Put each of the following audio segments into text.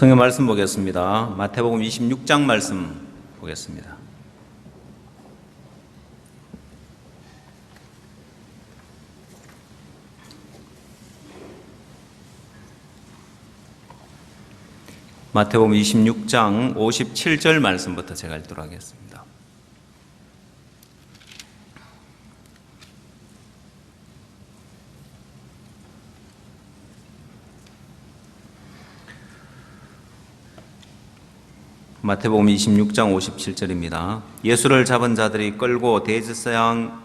성경 말씀 보겠습니다. 마태복음 26장 말씀 보겠습니다. 마태복음 26장 57절 말씀부터 제가 읽도록 하겠습니다. 마태복음 26장 57절입니다. 예수를 잡은 자들이 끌고 대제사장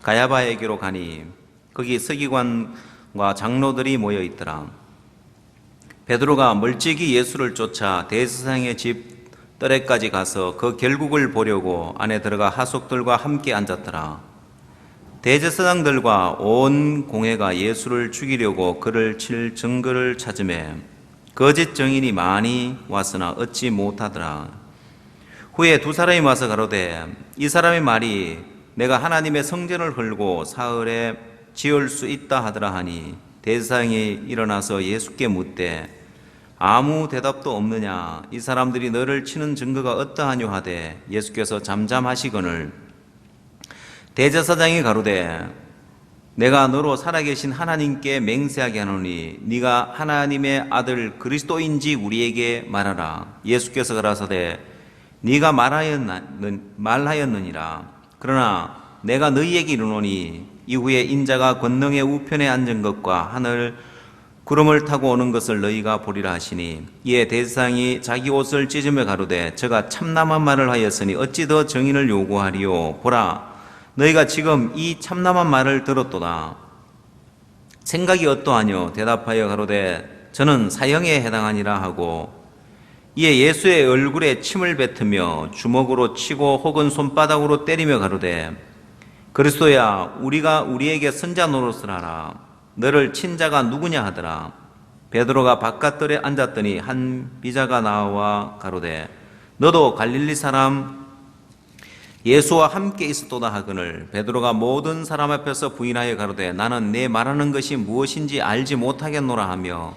가야바에게로 가니 거기 서기관과 장로들이 모여 있더라. 베드로가 멀찍이 예수를 쫓아 대제사장의 집 뜰에까지 가서 그 결국을 보려고 안에 들어가 하속들과 함께 앉았더라. 대제사장들과 온 공회가 예수를 죽이려고 그를 칠 증거를 찾으매 거짓 증인이 많이 왔으나 얻지 못하더라. 후에 두 사람이 와서 가로되 이 사람의 말이 내가 하나님의 성전을 헐고 사흘에 지을 수 있다 하더라 하니 대제사장이 일어나서 예수께 묻되 아무 대답도 없느냐? 이 사람들이 너를 치는 증거가 어떠하뇨 하되 예수께서 잠잠하시거늘 대제사장이 가로되 내가 너로 살아계신 하나님께 맹세하게 하노니 네가 하나님의 아들 그리스도인지 우리에게 말하라. 예수께서 가라사대 네가 말하였느니라. 그러나 내가 너희에게 이르노니 이후에 인자가 권능의 우편에 앉은 것과 하늘 구름을 타고 오는 것을 너희가 보리라 하시니 이에 대제사장이 자기 옷을 찢으며 가로되 저가 참남한 말을 하였으니 어찌 더 증인을 요구하리요. 보라 너희가 지금 이 참남한 말을 들었도다. 생각이 어떠하뇨? 대답하여 가로되 저는 사형에 해당하니라 하고 이에 예수의 얼굴에 침을 뱉으며 주먹으로 치고 혹은 손바닥으로 때리며 가로되 그리스도야 우리가 우리에게 선자 노릇을 하라. 너를 친 자가 누구냐 하더라. 베드로가 바깥들에 앉았더니 한 비자가 나와 가로되 너도 갈릴리 사람 예수와 함께 있었도다 하거늘 베드로가 모든 사람 앞에서 부인하여 가로되 나는 내 말하는 것이 무엇인지 알지 못하겠노라 하며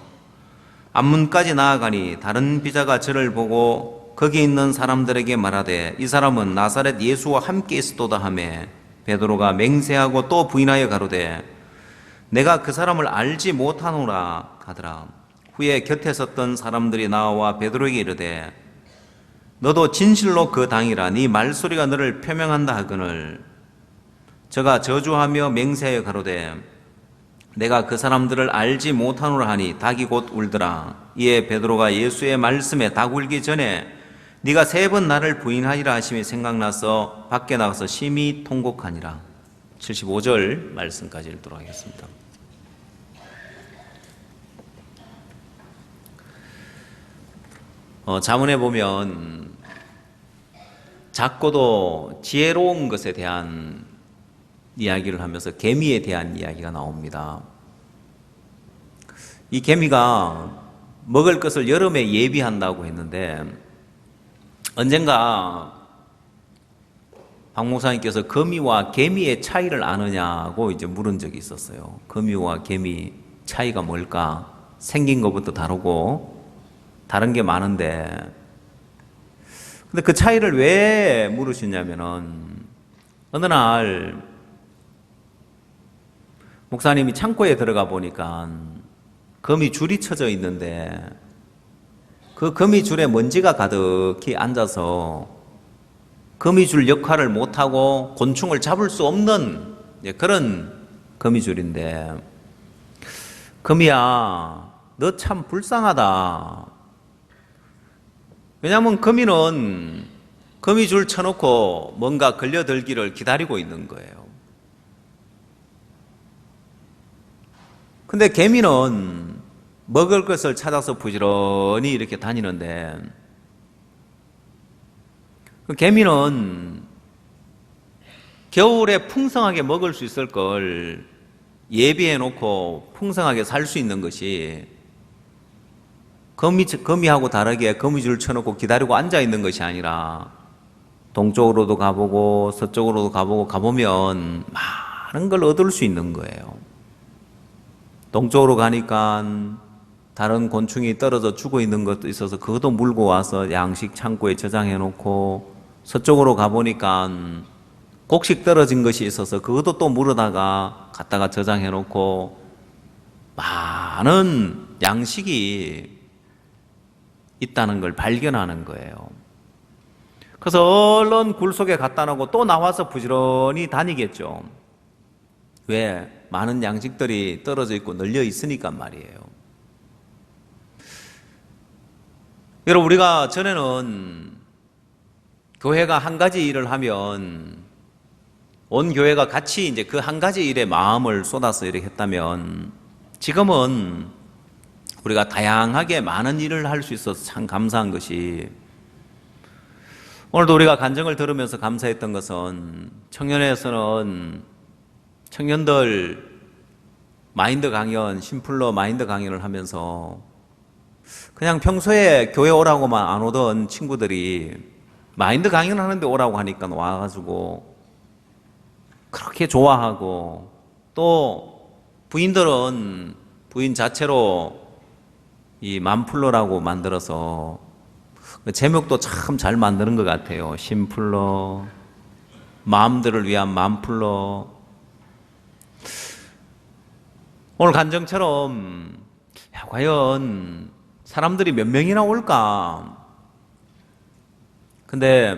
앞문까지 나아가니 다른 비자가 저를 보고 거기 있는 사람들에게 말하되 이 사람은 나사렛 예수와 함께 있었도다 하며 베드로가 맹세하고 또 부인하여 가로되 내가 그 사람을 알지 못하노라 하더라. 후에 곁에 섰던 사람들이 나와 베드로에게 이르되 너도 진실로 그 당이라 네 말소리가 너를 표명한다 하거늘 저가 저주하며 맹세하여 가로되 내가 그 사람들을 알지 못하노라 하니 닭이 곧 울더라. 이에 베드로가 예수의 말씀에 닭 울기 전에 네가 3번 나를 부인하리라 하심이 생각나서 밖에 나가서 심히 통곡하니라. 75절 말씀까지 읽도록 하겠습니다. 자문에 보면 작고도 지혜로운 것에 대한 이야기를 하면서 개미에 대한 이야기가 나옵니다. 이 개미가 먹을 것을 여름에 예비한다고 했는데 언젠가 박 목사님께서 거미와 개미의 차이를 아느냐고 이제 물은 적이 있었어요. 거미와 개미 차이가 뭘까? 생긴 것부터 다르고 다른 게 많은데 근데 그 차이를 왜 물으시냐면은 어느 날 목사님이 창고에 들어가 보니까 거미 줄이 쳐져 있는데 그 거미 줄에 먼지가 가득히 앉아서 거미 줄 역할을 못하고 곤충을 잡을 수 없는 그런 거미 줄인데 거미야 너 참 불쌍하다. 왜냐하면 거미는 거미줄 쳐놓고 뭔가 걸려들기를 기다리고 있는 거예요. 근데 개미는 먹을 것을 찾아서 부지런히 이렇게 다니는데 그 개미는 겨울에 풍성하게 먹을 수 있을 걸 예비해 놓고 풍성하게 살 수 있는 것이 거미하고 다르게 거미줄 쳐놓고 기다리고 앉아있는 것이 아니라 동쪽으로도 가보고 서쪽으로도 가보고 가보면 많은 걸 얻을 수 있는 거예요. 동쪽으로 가니까 다른 곤충이 떨어져 죽어 있는 것도 있어서 그것도 물고 와서 양식 창고에 저장해 놓고, 서쪽으로 가보니까 곡식 떨어진 것이 있어서 그것도 또 물어다가 갖다가 저장해 놓고, 많은 양식이 있다는 걸 발견하는 거예요. 그래서 얼른 굴 속에 갖다 놓고 또 나와서 부지런히 다니겠죠. 왜? 많은 양식들이 떨어져 있고 널려 있으니까 말이에요. 여러분, 우리가 전에는 교회가 한 가지 일을 하면 온 교회가 같이 이제 그 한 가지 일에 마음을 쏟아서 이렇게 했다면, 지금은 우리가 다양하게 많은 일을 할 수 있어서 참 감사한 것이, 오늘도 우리가 간증을 들으면서 감사했던 것은, 청년회에서는 청년들 마인드 강연, 심플러 마인드 강연을 하면서 그냥 평소에 교회 오라고만 안 오던 친구들이 마인드 강연 하는데 오라고 하니까 와가지고 그렇게 좋아하고, 또 부인들은 부인 자체로 이 맘플러라고 만들어서 제목도 참 잘 만드는 것 같아요. 심플러, 마음들을 위한 맘플러. 오늘 간증처럼 과연 사람들이 몇 명이나 올까? 근데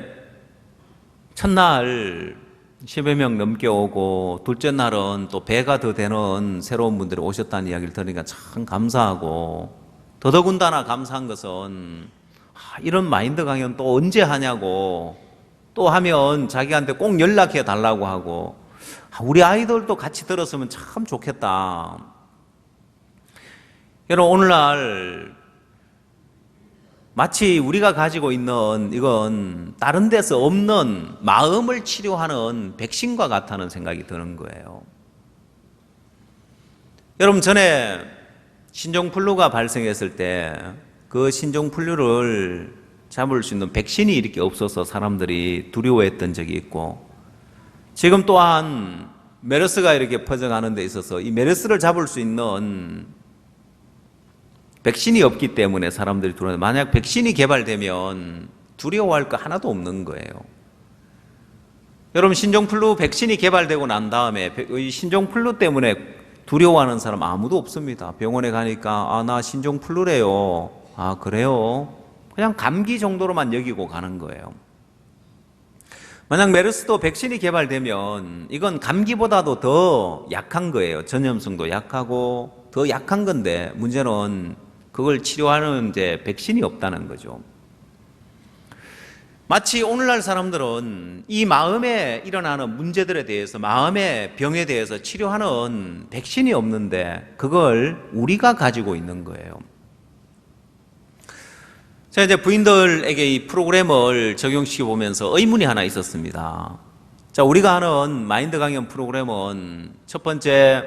첫날 10여 명 넘게 오고, 둘째 날은 또 배가 더 되는 새로운 분들이 오셨다는 이야기를 들으니까 참 감사하고, 더더군다나 감사한 것은 이런 마인드 강연 또 언제 하냐고, 또 하면 자기한테 꼭 연락해 달라고 하고, 우리 아이들도 같이 들었으면 참 좋겠다. 여러분, 오늘날 마치 우리가 가지고 있는 이건 다른 데서 없는 마음을 치료하는 백신과 같다는 생각이 드는 거예요. 여러분, 전에 신종플루가 발생했을 때 그 신종플루를 잡을 수 있는 백신이 이렇게 없어서 사람들이 두려워했던 적이 있고, 지금 또한 메르스가 이렇게 퍼져가는 데 있어서 이 메르스를 잡을 수 있는 백신이 없기 때문에 사람들이 두려워해요. 만약 백신이 개발되면 두려워할 거 하나도 없는 거예요. 여러분, 신종플루 백신이 개발되고 난 다음에 이 신종플루 때문에 두려워하는 사람 아무도 없습니다. 병원에 가니까 나 신종플루래요. 그래요? 그냥 감기 정도로만 여기고 가는 거예요. 만약 메르스도 백신이 개발되면 이건 감기보다도 더 약한 거예요. 전염성도 약하고 더 약한 건데, 문제는 그걸 치료하는 이제 백신이 없다는 거죠. 마치 오늘날 사람들은 이 마음에 일어나는 문제들에 대해서, 마음의 병에 대해서 치료하는 백신이 없는데 그걸 우리가 가지고 있는 거예요. 제가 이제 부인들에게 이 프로그램을 적용시켜 보면서 의문이 하나 있었습니다. 자, 우리가 하는 마인드 강연 프로그램은 첫 번째,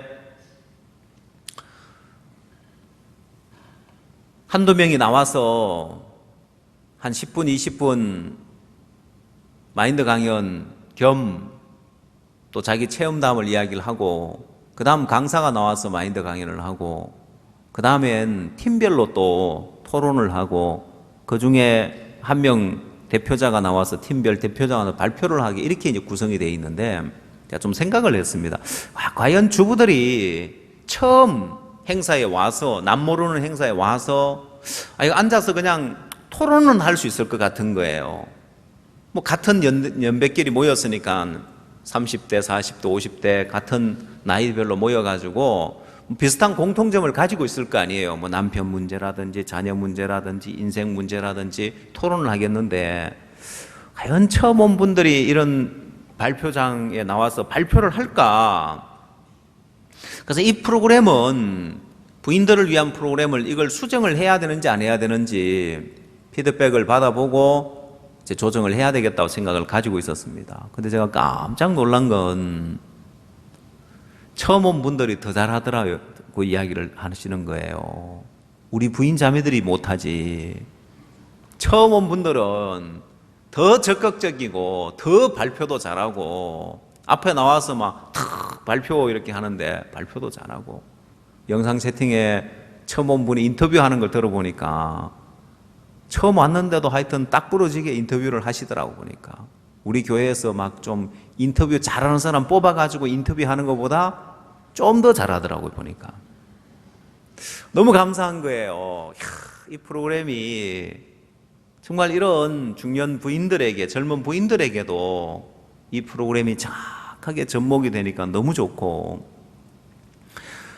한두 명이 나와서 한 10분, 20분 마인드 강연 겸 또 자기 체험담을 이야기를 하고, 그 다음 강사가 나와서 마인드 강연을 하고, 그 다음엔 팀별로 또 토론을 하고, 그 중에 한 명 대표자가 나와서 팀별 대표자가 나와서 발표를 하게, 이렇게 이제 구성이 되어 있는데, 제가 좀 생각을 했습니다. 과연 주부들이 처음 행사에 와서, 남모르는 행사에 와서 이거 앉아서 그냥 토론은 할 수 있을 것 같은 거예요. 뭐 같은 연배끼리 모였으니까 30대, 40대, 50대 같은 나이별로 모여가지고 비슷한 공통점을 가지고 있을 거 아니에요. 뭐 남편 문제라든지 자녀 문제라든지 인생 문제라든지 토론을 하겠는데, 과연 처음 온 분들이 이런 발표장에 나와서 발표를 할까? 그래서 이 프로그램은, 부인들을 위한 프로그램을 이걸 수정을 해야 되는지 안 해야 되는지 피드백을 받아보고 이제 조정을 해야 되겠다고 생각을 가지고 있었습니다. 근데 제가 깜짝 놀란 건 처음 온 분들이 더 잘하더라고 이야기를 하시는 거예요. 우리 부인 자매들이 못하지. 처음 온 분들은 더 적극적이고 더 발표도 잘하고, 앞에 나와서 막 탁 발표 이렇게 하는데 발표도 잘하고, 영상 채팅에 처음 온 분이 인터뷰하는 걸 들어보니까 처음 왔는데도 하여튼 딱 부러지게 인터뷰를 하시더라고. 보니까 우리 교회에서 막 좀 인터뷰 잘하는 사람 뽑아가지고 인터뷰하는 것보다 좀 더 잘하더라고요. 보니까 너무 감사한 거예요. 이 프로그램이 정말 이런 중년 부인들에게, 젊은 부인들에게도 이 프로그램이 정확하게 접목이 되니까 너무 좋고,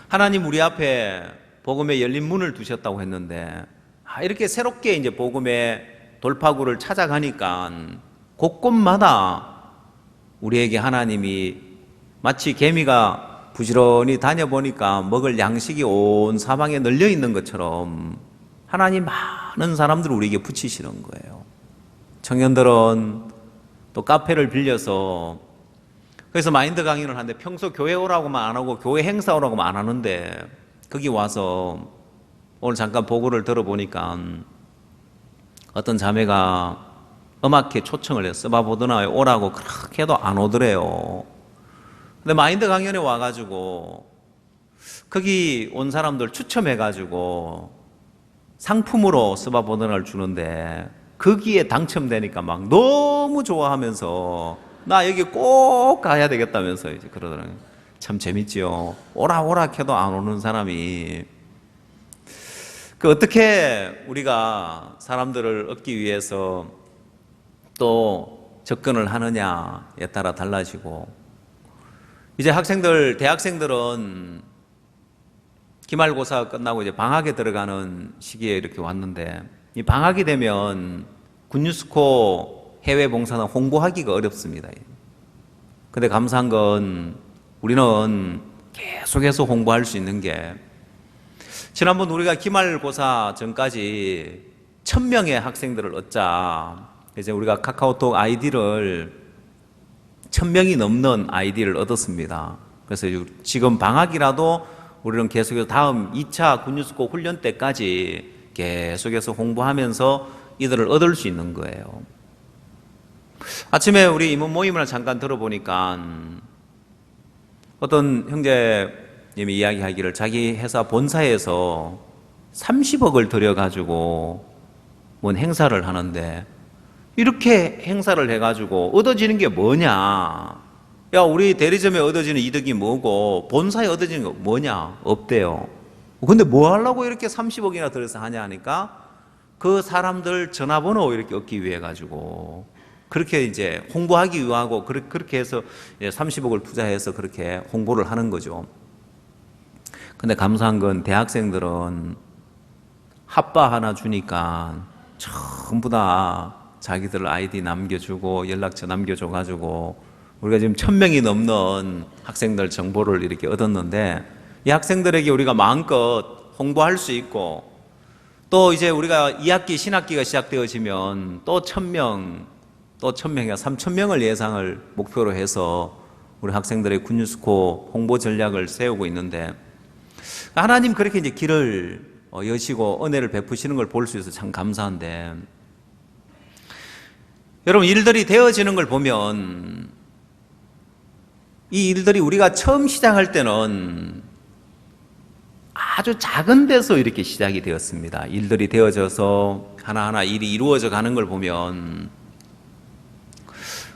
하나님 우리 앞에 복음의 열린 문을 두셨다고 했는데, 이렇게 새롭게 이제 복음의 돌파구를 찾아가니까 곳곳마다 우리에게 하나님이 마치 개미가 부지런히 다녀보니까 먹을 양식이 온 사방에 널려 있는 것처럼 하나님 많은 사람들을 우리에게 붙이시는 거예요. 청년들은 또 카페를 빌려서, 그래서 마인드 강연을 하는데 평소 교회 오라고만 안 하고 교회 행사 오라고만 안 하는데, 거기 와서 오늘 잠깐 보고를 들어보니까 어떤 자매가 음악회 초청을 해서 써봐보더나 오라고 그렇게 해도 안 오더래요. 근데 마인드 강연에 와가지고 거기 온 사람들 추첨해가지고 상품으로 써봐보더나를 주는데, 거기에 당첨되니까 막 너무 좋아하면서 나 여기 꼭 가야 되겠다면서 이제 그러더라고요. 참 재밌지요. 오라 해도 안 오는 사람이. 어떻게 우리가 사람들을 얻기 위해서 또 접근을 하느냐에 따라 달라지고, 이제 대학생들은 기말고사 끝나고 이제 방학에 들어가는 시기에 이렇게 왔는데, 이 방학이 되면 군유스코 해외 봉사는 홍보하기가 어렵습니다. 근데 감사한 건 우리는 계속해서 홍보할 수 있는 게, 지난번 우리가 기말고사 전까지 1000명의 학생들을 얻자, 이제 우리가 카카오톡 아이디를 1000명이 넘는 아이디를 얻었습니다. 그래서 지금 방학이라도 우리는 계속해서 다음 2차 군유스코 훈련 때까지 계속해서 홍보하면서 이들을 얻을 수 있는 거예요. 아침에 우리 임원 모임을 잠깐 들어보니까 어떤 형제님이 이야기하기를 자기 회사 본사에서 30억을 들여가지고 뭔 행사를 하는데, 이렇게 행사를 해가지고 얻어지는 게 뭐냐? 야, 우리 대리점에 얻어지는 이득이 뭐고 본사에 얻어지는 거 뭐냐? 없대요. 근데 뭐 하려고 이렇게 30억이나 들여서 하냐 하니까, 그 사람들 전화번호 이렇게 얻기 위해 가지고 그렇게 이제 홍보하기 위하고 그렇게 해서 30억을 투자해서 그렇게 홍보를 하는 거죠. 근데 감사한 건 대학생들은 핫바 하나 주니까 전부 다 자기들 아이디 남겨주고 연락처 남겨줘가지고 우리가 지금 1000명이 넘는 학생들 정보를 이렇게 얻었는데, 이 학생들에게 우리가 마음껏 홍보할 수 있고, 또 이제 우리가 2학기 신학기가 시작되어지면 또 1000명, 또 1000명이야 3000명을 예상을 목표로 해서 우리 학생들의 군유스코 홍보 전략을 세우고 있는데, 하나님 그렇게 이제 길을 여시고 은혜를 베푸시는 걸 볼 수 있어서 참 감사한데, 여러분 일들이 되어지는 걸 보면 이 일들이 우리가 처음 시작할 때는 아주 작은 데서 이렇게 시작이 되었습니다. 일들이 되어져서 하나하나 일이 이루어져 가는 걸 보면,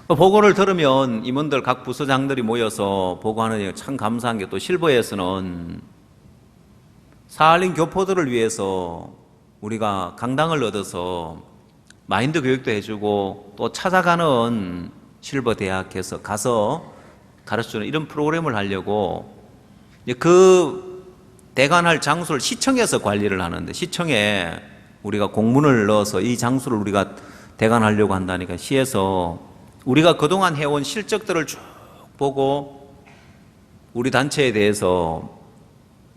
보고를 들으면 임원들 각 부서장들이 모여서 보고하는 게 참 감사한 게, 또 실버에서는 사할린 교포들을 위해서 우리가 강당을 얻어서 마인드 교육도 해주고 또 찾아가는 실버 대학에서 가서 가르쳐주는 이런 프로그램을 하려고 그 대관할 장소를 시청에서 관리를 하는데, 시청에 우리가 공문을 넣어서 이 장소를 우리가 대관하려고 한다니까 시에서 우리가 그동안 해온 실적들을 쭉 보고 우리 단체에 대해서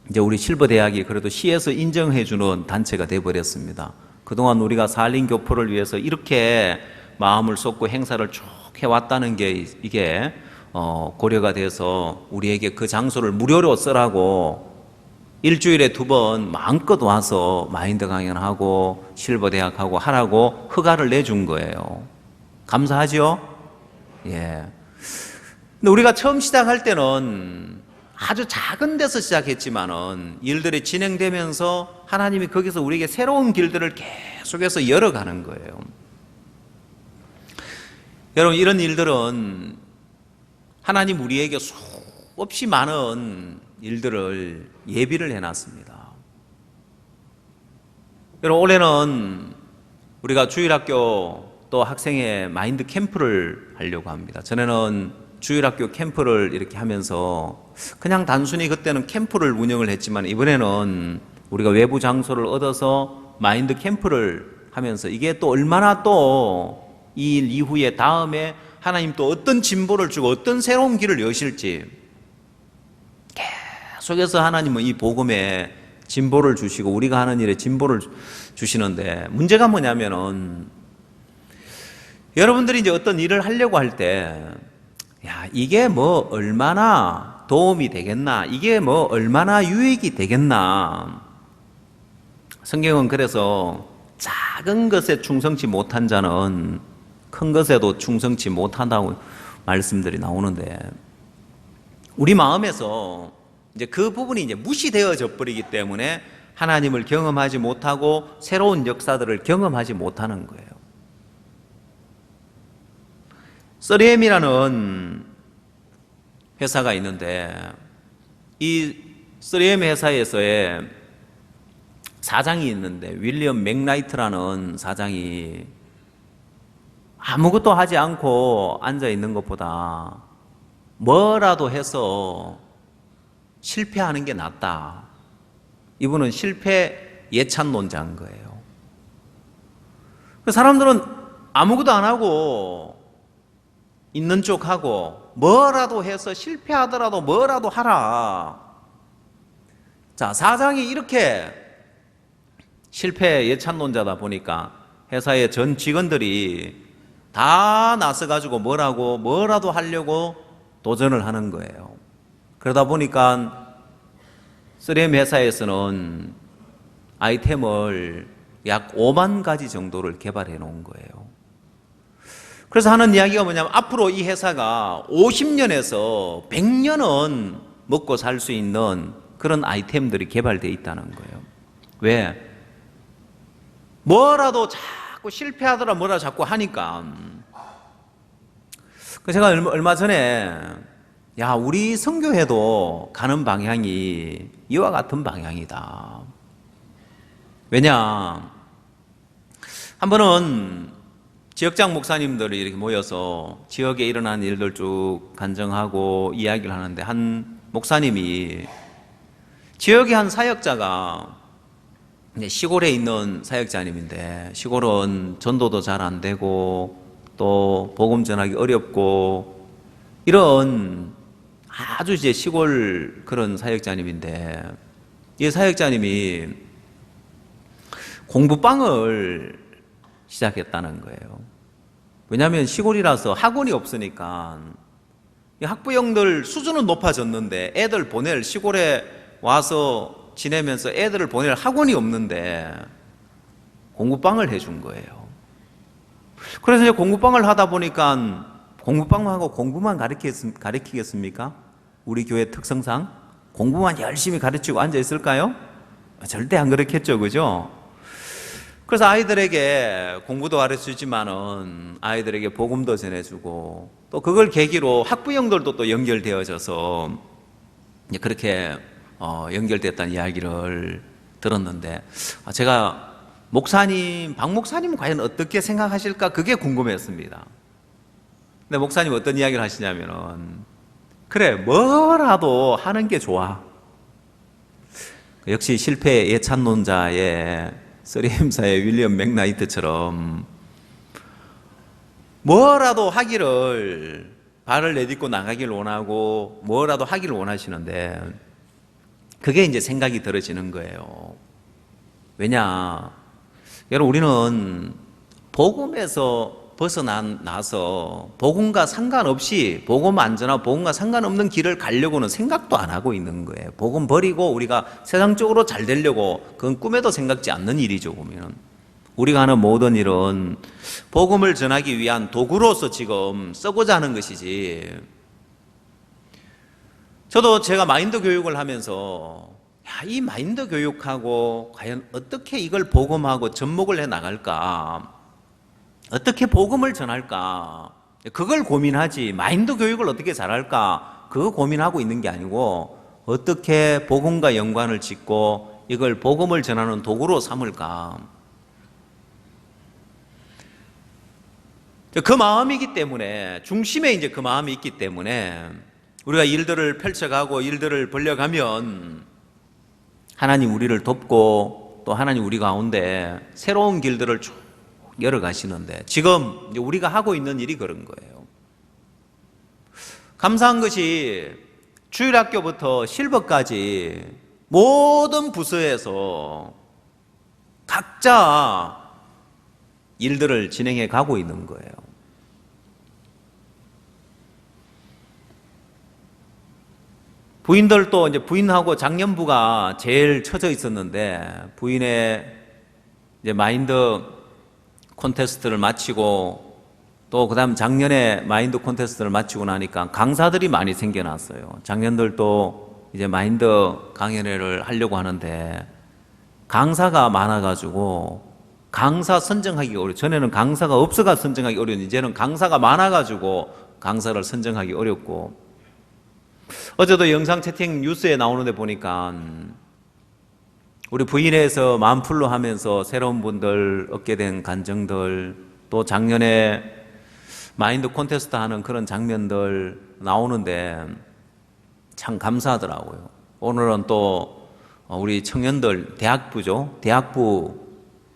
이제 우리 실버 대학이 그래도 시에서 인정해주는 단체가 돼버렸습니다. 그동안 우리가 사할린 교포를 위해서 이렇게 마음을 쏟고 행사를 쭉 해왔다는 게 이게 고려가 돼서 우리에게 그 장소를 무료로 쓰라고 일주일에 2번 마음껏 와서 마인드 강연하고 실버 대학하고 하라고 허가를 내준 거예요. 감사하죠? 예. 근데 우리가 처음 시작할 때는 아주 작은 데서 시작했지만은 일들이 진행되면서 하나님이 거기서 우리에게 새로운 길들을 계속해서 열어가는 거예요. 여러분, 이런 일들은 하나님 우리에게 수없이 많은 일들을 예비를 해놨습니다. 여러분, 올해는 우리가 주일학교 또 학생의 마인드 캠프를 하려고 합니다. 전에는 주일학교 캠프를 이렇게 하면서 그냥 단순히 그때는 캠프를 운영을 했지만 이번에는 우리가 외부 장소를 얻어서 마인드 캠프를 하면서 이게 또 얼마나 또 이 일 이후에 다음에 하나님 또 어떤 진보를 주고 어떤 새로운 길을 여실지 계속해서 하나님은 이 복음에 진보를 주시고 우리가 하는 일에 진보를 주시는데, 문제가 뭐냐면은 여러분들이 이제 어떤 일을 하려고 할 때 이게 뭐 얼마나 도움이 되겠나, 이게 뭐 얼마나 유익이 되겠나. 성경은 그래서 작은 것에 충성치 못한 자는 큰 것에도 충성치 못한다고 말씀들이 나오는데, 우리 마음에서 이제 그 부분이 이제 무시되어져 버리기 때문에 하나님을 경험하지 못하고 새로운 역사들을 경험하지 못하는 거예요. 3M이라는 회사가 있는데 이 3M 회사에서의 사장이 있는데, 윌리엄 맥라이트라는 사장이 아무것도 하지 않고 앉아 있는 것보다 뭐라도 해서 실패하는 게 낫다. 이분은 실패 예찬론자인 거예요. 사람들은 아무것도 안 하고 있는 척하고 뭐라도 해서 실패하더라도 뭐라도 하라. 자, 사장이 이렇게 실패 예찬론자다 보니까 회사의 전 직원들이 다 나서가지고 뭐라도 하려고 도전을 하는 거예요. 그러다 보니까 3M 회사에서는 아이템을 약 5만 가지 정도를 개발해 놓은 거예요. 그래서 하는 이야기가 뭐냐면 앞으로 이 회사가 50년에서 100년은 먹고 살 수 있는 그런 아이템들이 개발되어 있다는 거예요. 왜? 뭐라도 자꾸 실패하더라 뭐라 자꾸 하니까. 제가 얼마 전에 우리 선교회도 가는 방향이 이와 같은 방향이다. 왜냐? 한 번은 지역장 목사님들이 이렇게 모여서 지역에 일어난 일들 쭉 간증하고 이야기를 하는데, 한 목사님이 지역의 한 사역자가 시골에 있는 사역자님인데, 시골은 전도도 잘 안 되고 또 복음 전하기 어렵고 이런 아주 이제 시골 그런 사역자님인데, 이 사역자님이 공부방을 시작했다는 거예요. 왜냐하면 시골이라서 학원이 없으니까 이 학부형들 수준은 높아졌는데 애들 보낼, 시골에 와서 지내면서 애들을 보낼 학원이 없는데 공부방을 해준 거예요. 그래서 이제 공부방을 하다 보니까 공부방만 하고 공부만 가르치겠습니까? 우리 교회 특성상 공부만 열심히 가르치고 앉아 있을까요? 절대 안 그렇겠죠, 그죠? 그래서 아이들에게 공부도 가르치지만은 아이들에게 복음도 전해주고, 또 그걸 계기로 학부형들도 또 연결되어져서 그렇게 연결됐다는 이야기를 들었는데, 제가 박 목사님은 과연 어떻게 생각하실까 그게 궁금했습니다. 근데 목사님 어떤 이야기를 하시냐면은, 그래, 뭐라도 하는 게 좋아. 역시 실패 예찬론자의 3M사의 윌리엄 맥나이트처럼 뭐라도 하기를, 발을 내딛고 나가기를 원하고 뭐라도 하기를 원하시는데, 그게 이제 생각이 들어지는 거예요. 왜냐? 여러분, 우리는 복음에서 벗어나서 복음과 상관없이, 복음 안전하고 복음과 상관없는 길을 가려고는 생각도 안 하고 있는 거예요. 복음 버리고 우리가 세상적으로 잘 되려고, 그건 꿈에도 생각지 않는 일이죠. 보면 우리가 하는 모든 일은 복음을 전하기 위한 도구로서 지금 쓰고자 하는 것이지, 저도 제가 마인드 교육을 하면서 이 마인드 교육하고 과연 어떻게 이걸 복음하고 접목을 해 나갈까? 어떻게 복음을 전할까? 그걸 고민하지 마인드 교육을 어떻게 잘할까? 그거 고민하고 있는 게 아니고 어떻게 복음과 연관을 짓고 이걸 복음을 전하는 도구로 삼을까? 그 마음이기 때문에 중심에 이제 그 마음이 있기 때문에 우리가 일들을 펼쳐가고 일들을 벌려가면 하나님 우리를 돕고 또 하나님 우리 가운데 새로운 길들을 쭉 열어가시는데 지금 이제 우리가 하고 있는 일이 그런 거예요. 감사한 것이 주일학교부터 실버까지 모든 부서에서 각자 일들을 진행해 가고 있는 거예요. 부인들도 이제 부인하고 장년부가 제일 처져 있었는데 부인의 이제 마인드 콘테스트를 마치고 또 그다음 작년에 마인드 콘테스트를 마치고 나니까 강사들이 많이 생겨났어요. 작년들도 이제 마인드 강연회를 하려고 하는데 강사가 많아가지고 강사 선정하기가 어려워요. 전에는 강사가 없어가 선정하기 어려웠는데 이제는 강사가 많아가지고 강사를 선정하기 어렵고 어제도 영상 채팅 뉴스에 나오는데 보니까 우리 부인회에서 마음풀로 하면서 새로운 분들 얻게 된 간증들 또 작년에 마인드 콘테스트 하는 그런 장면들 나오는데 참 감사하더라고요. 오늘은 또 우리 청년들 대학부죠. 대학부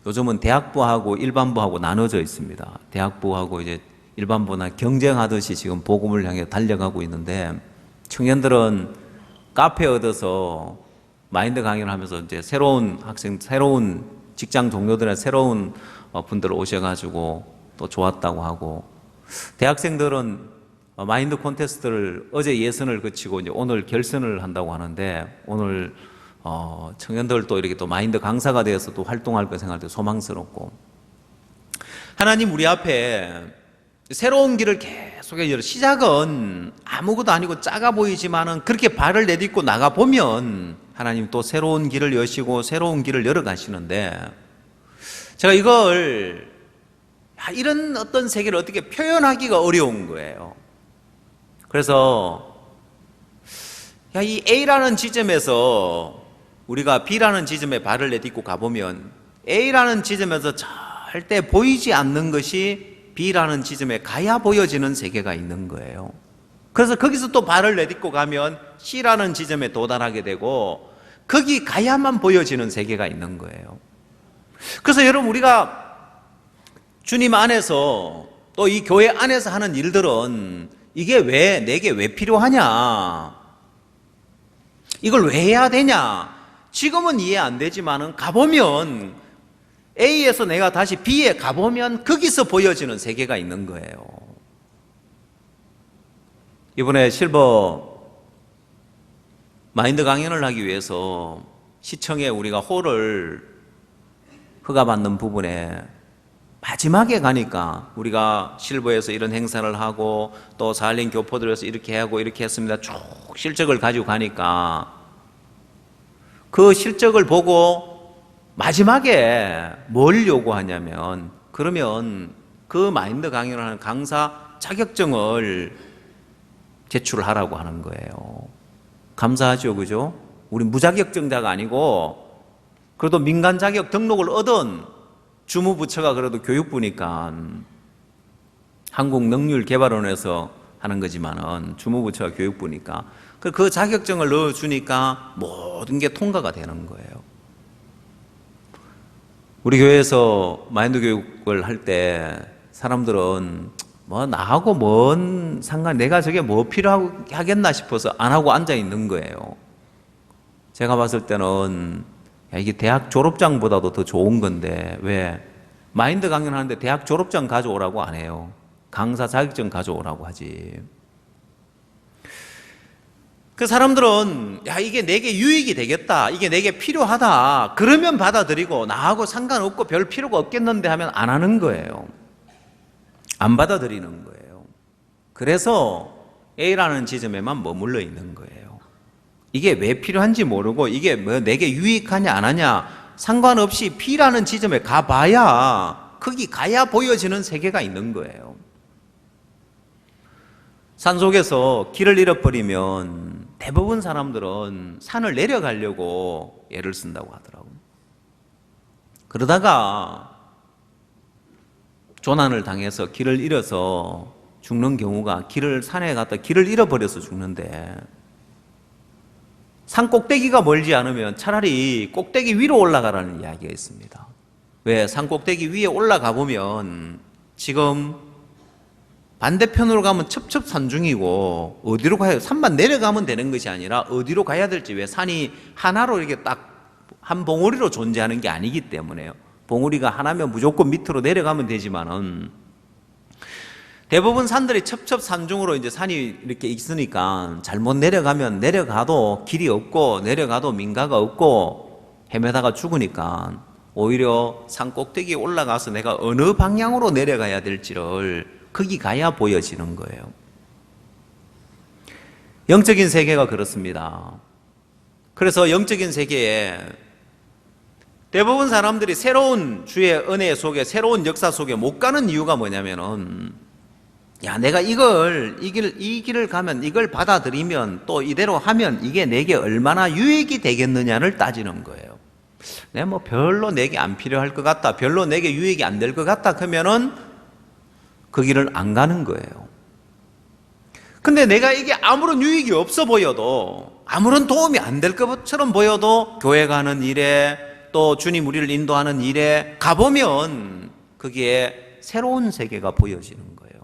요즘은 대학부하고 일반부하고 나눠져 있습니다. 대학부하고 이제 일반부나 경쟁하듯이 지금 복음을 향해 달려가고 있는데 청년들은 카페 얻어서 마인드 강연을 하면서 이제 새로운 학생, 새로운 직장 동료들의 새로운 분들 오셔가지고 또 좋았다고 하고 대학생들은 마인드 콘테스트를 어제 예선을 거치고 이제 오늘 결선을 한다고 하는데 오늘 청년들도 이렇게 또 마인드 강사가 되어서 또 활동할 거 생각할 때 소망스럽고 하나님 우리 앞에 새로운 길을 계속해 열어 시작은 아무것도 아니고 작아 보이지만은 그렇게 발을 내딛고 나가 보면 하나님 또 새로운 길을 여시고 새로운 길을 열어 가시는데 제가 이걸 이런 어떤 세계를 어떻게 표현하기가 어려운 거예요. 그래서 이 A라는 지점에서 우리가 B라는 지점에 발을 내딛고 가보면 A라는 지점에서 절대 보이지 않는 것이 B라는 지점에 가야 보여지는 세계가 있는 거예요. 그래서 거기서 또 발을 내딛고 가면 C라는 지점에 도달하게 되고 거기 가야만 보여지는 세계가 있는 거예요. 그래서 여러분 우리가 주님 안에서 또 이 교회 안에서 하는 일들은 이게 왜 내게 왜 필요하냐? 이걸 왜 해야 되냐? 지금은 이해 안 되지만은 가보면 A에서 내가 다시 B에 가보면 거기서 보여지는 세계가 있는 거예요. 이번에 실버 마인드 강연을 하기 위해서 시청에 우리가 홀을 허가받는 부분에 마지막에 가니까 우리가 실버에서 이런 행사를 하고 또 사할린 교포들에서 이렇게 하고 이렇게 했습니다. 쭉 실적을 가지고 가니까 그 실적을 보고 마지막에 뭘 요구하냐면 그러면 그 마인드 강연을 하는 강사 자격증을 제출하라고 하는 거예요. 감사하죠, 그죠? 우리 무자격증자가 아니고 그래도 민간 자격 등록을 얻은 주무부처가 그래도 교육부니까 한국능률개발원에서 하는 거지만은 주무부처가 교육부니까 그 자격증을 넣어주니까 모든 게 통과가 되는 거예요. 우리 교회에서 마인드 교육을 할 때 사람들은 뭐 나하고 뭔 상관, 내가 저게 뭐 필요하겠나 싶어서 안 하고 앉아 있는 거예요. 제가 봤을 때는 이게 대학 졸업장보다도 더 좋은 건데 왜 마인드 강연하는데 대학 졸업장 가져오라고 안 해요. 강사 자격증 가져오라고 하지. 그 사람들은 이게 내게 유익이 되겠다, 이게 내게 필요하다 그러면 받아들이고 나하고 상관없고 별 필요가 없겠는데 하면 안 하는 거예요. 안 받아들이는 거예요. 그래서 A라는 지점에만 머물러 있는 거예요. 이게 왜 필요한지 모르고 이게 뭐 내게 유익하냐 안 하냐 상관없이 B라는 지점에 가봐야 거기 가야 보여지는 세계가 있는 거예요. 산속에서 길을 잃어버리면 대부분 사람들은 산을 내려가려고 애를 쓴다고 하더라고요. 그러다가 조난을 당해서 길을 잃어서 죽는 경우가 산에 갔다 길을 잃어버려서 죽는데 산 꼭대기가 멀지 않으면 차라리 꼭대기 위로 올라가라는 이야기가 있습니다. 왜? 산 꼭대기 위에 올라가 보면 지금 반대편으로 가면 첩첩산중이고 어디로 가야 산만 내려가면 되는 것이 아니라 어디로 가야 될지 왜 산이 하나로 이렇게 딱 한 봉우리로 존재하는 게 아니기 때문에요. 봉우리가 하나면 무조건 밑으로 내려가면 되지만은 대부분 산들이 첩첩산중으로 이제 산이 이렇게 있으니까 잘못 내려가면 내려가도 길이 없고 내려가도 민가가 없고 헤매다가 죽으니까 오히려 산 꼭대기에 올라가서 내가 어느 방향으로 내려가야 될지를 거기 가야 보여지는 거예요. 영적인 세계가 그렇습니다. 그래서 영적인 세계에 대부분 사람들이 새로운 주의 은혜 속에 새로운 역사 속에 못 가는 이유가 뭐냐면은 야, 내가 이 길을 가면 이걸 받아들이면 또 이대로 하면 이게 내게 얼마나 유익이 되겠느냐를 따지는 거예요. 내가 뭐 별로 내게 안 필요할 것 같다, 별로 내게 유익이 안 될 것 같다 그러면은 그 길을 안 가는 거예요. 근데 내가 이게 아무런 유익이 없어 보여도 아무런 도움이 안 될 것처럼 보여도 교회 가는 일에 또 주님 우리를 인도하는 일에 가보면 거기에 새로운 세계가 보여지는 거예요.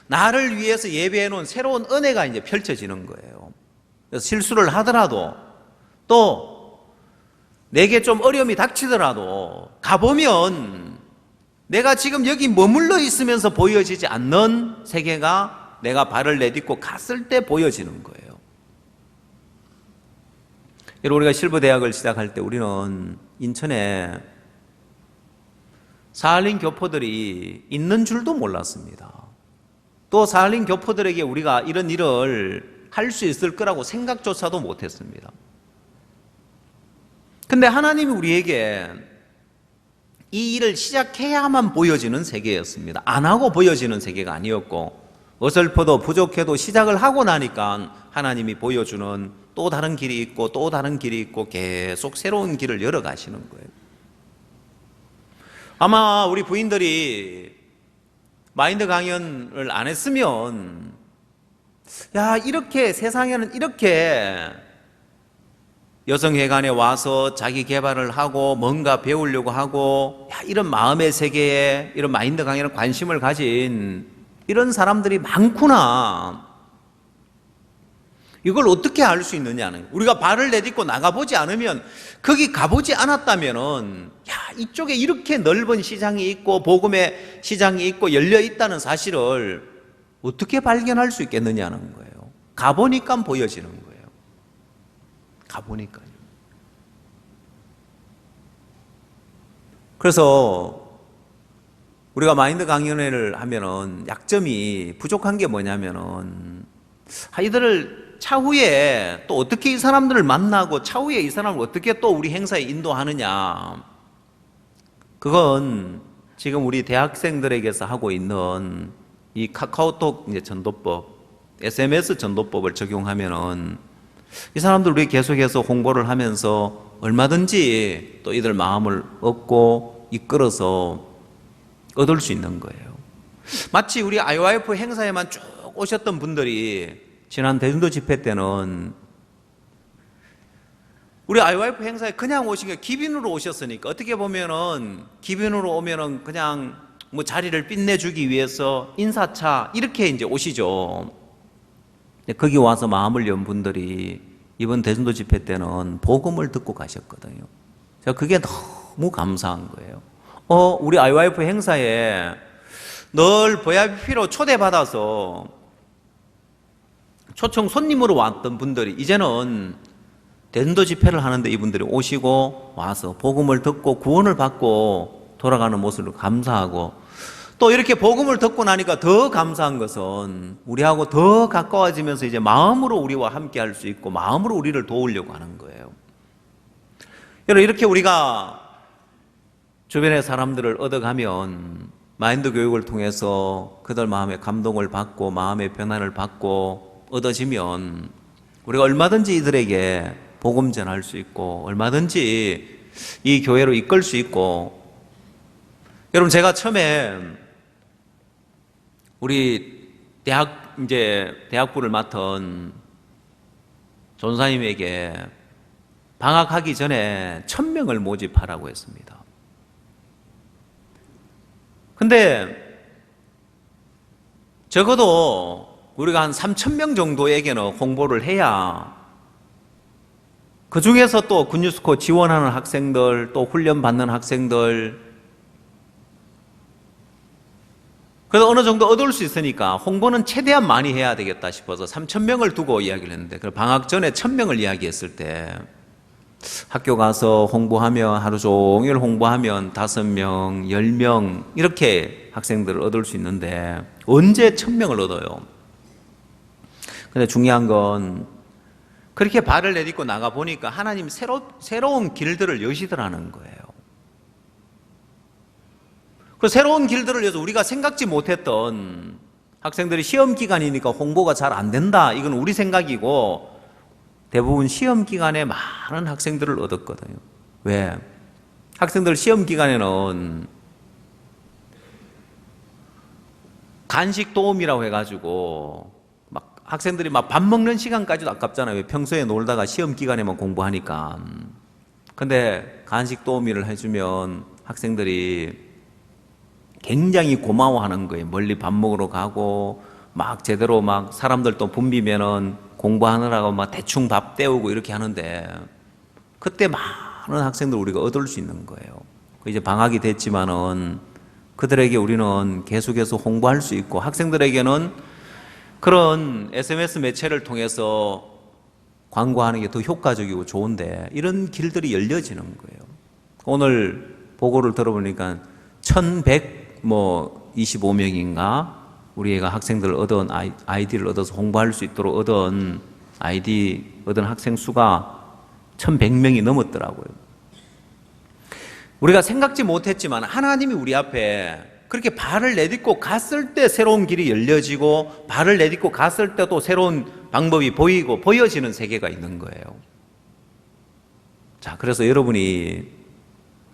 나를 위해서 예배해 놓은 새로운 은혜가 이제 펼쳐지는 거예요. 그래서 실수를 하더라도 또 내게 좀 어려움이 닥치더라도 가보면 내가 지금 여기 머물러 있으면서 보여지지 않는 세계가 내가 발을 내딛고 갔을 때 보여지는 거예요. 여러분, 우리가 실버대학을 시작할 때 우리는 인천에 사할린 교포들이 있는 줄도 몰랐습니다. 또 사할린 교포들에게 우리가 이런 일을 할 수 있을 거라고 생각조차도 못했습니다. 근데 하나님이 우리에게 이 일을 시작해야만 보여지는 세계였습니다. 안 하고 보여지는 세계가 아니었고 어설퍼도 부족해도 시작을 하고 나니까 하나님이 보여주는 또 다른 길이 있고 또 다른 길이 있고 계속 새로운 길을 열어가시는 거예요. 아마 우리 부인들이 마인드 강연을 안 했으면 야, 이렇게 세상에는 이렇게 여성회관에 와서 자기 개발을 하고 뭔가 배우려고 하고 야, 이런 마음의 세계에 이런 마인드 강연에 관심을 가진 이런 사람들이 많구나. 이걸 어떻게 알 수 있느냐는, 우리가 발을 내딛고 나가보지 않으면, 거기 가보지 않았다면은 야, 이쪽에 이렇게 넓은 시장이 있고 복음의 시장이 있고 열려 있다는 사실을 어떻게 발견할 수 있겠느냐는 거예요. 가보니까 보여지는 거예요. 가보니까요. 그래서 우리가 마인드 강연회를 하면은 약점이 부족한 게 뭐냐면은 이들을 차후에 또 어떻게 이 사람들을 만나고 차후에 이 사람을 어떻게 또 우리 행사에 인도하느냐, 그건 지금 우리 대학생들에게서 하고 있는 이 카카오톡 이제 전도법, SMS 전도법을 적용하면은 이 사람들 우리 계속해서 홍보를 하면서 얼마든지 또 이들 마음을 얻고 이끌어서 얻을 수 있는 거예요. 마치 우리 IYF 행사에만 쭉 오셨던 분들이 지난 대전도 집회 때는 우리 IYF 행사에 그냥 오신 게 기빈으로 오셨으니까 어떻게 보면은 기빈으로 오면은 그냥 뭐 자리를 빛내주기 위해서 인사차 이렇게 이제 오시죠. 거기 와서 마음을 연 분들이 이번 대전도 집회 때는 복음을 듣고 가셨거든요. 제가 그게 너무 감사한 거예요. 우리 IYF 행사에 늘 VIP로 초대받아서 초청 손님으로 왔던 분들이 이제는 대전도 집회를 하는데 이분들이 오시고 와서 복음을 듣고 구원을 받고 돌아가는 모습을 감사하고 또 이렇게 복음을 듣고 나니까 더 감사한 것은 우리하고 더 가까워지면서 이제 마음으로 우리와 함께 할 수 있고 마음으로 우리를 도우려고 하는 거예요. 여러분, 이렇게 우리가 주변의 사람들을 얻어가면 마인드 교육을 통해서 그들 마음에 감동을 받고 마음의 변화를 받고 얻어지면 우리가 얼마든지 이들에게 복음 전할 수 있고 얼마든지 이 교회로 이끌 수 있고. 여러분, 제가 처음에 우리 대학부를 맡은 전사님에게 방학하기 전에 1000명을 모집하라고 했습니다. 근데 적어도 우리가 한 3000명 정도에게는 홍보를 해야 그 중에서 또 굿뉴스코 지원하는 학생들, 또 훈련 받는 학생들, 그래서 어느 정도 얻을 수 있으니까 홍보는 최대한 많이 해야 되겠다 싶어서 3000명을 두고 이야기를 했는데, 그 방학 전에 1000명을 이야기했을 때 학교 가서 홍보하면 하루 종일 홍보하면 5명, 10명 이렇게 학생들을 얻을 수 있는데 언제 1000명을 얻어요? 근데 중요한 건 그렇게 발을 내딛고 나가 보니까 하나님 새로운 길들을 여시더라는 거예요. 그 새로운 길들을 여서 우리가 생각지 못했던, 학생들이 시험 기간이니까 홍보가 잘 안 된다, 이건 우리 생각이고 대부분 시험 기간에 많은 학생들을 얻었거든요. 왜? 학생들 시험 기간에는 간식 도움이라고 해가지고 막 학생들이 막 밥 먹는 시간까지도 아깝잖아요. 평소에 놀다가 시험 기간에만 공부하니까. 근데 간식 도우미를 해주면 학생들이 굉장히 고마워하는 거예요. 멀리 밥 먹으러 가고 막 제대로 막 사람들 또 붐비면은 공부하느라고 막 대충 밥 때우고 이렇게 하는데, 그때 많은 학생들 우리가 얻을 수 있는 거예요. 이제 방학이 됐지만은 그들에게 우리는 계속해서 홍보할 수 있고, 학생들에게는 그런 SMS 매체를 통해서 광고하는 게 더 효과적이고 좋은데 이런 길들이 열려지는 거예요. 오늘 보고를 들어보니까 1125명인가 우리 애가 학생들을 얻은 아이디를 얻어서 홍보할 수 있도록 얻은 학생 수가 1100명이 넘었더라고요. 우리가 생각지 못했지만 하나님이 우리 앞에 그렇게 발을 내딛고 갔을 때 새로운 길이 열려지고, 발을 내딛고 갔을 때도 새로운 방법이 보여지는 세계가 있는 거예요. 자, 그래서 여러분이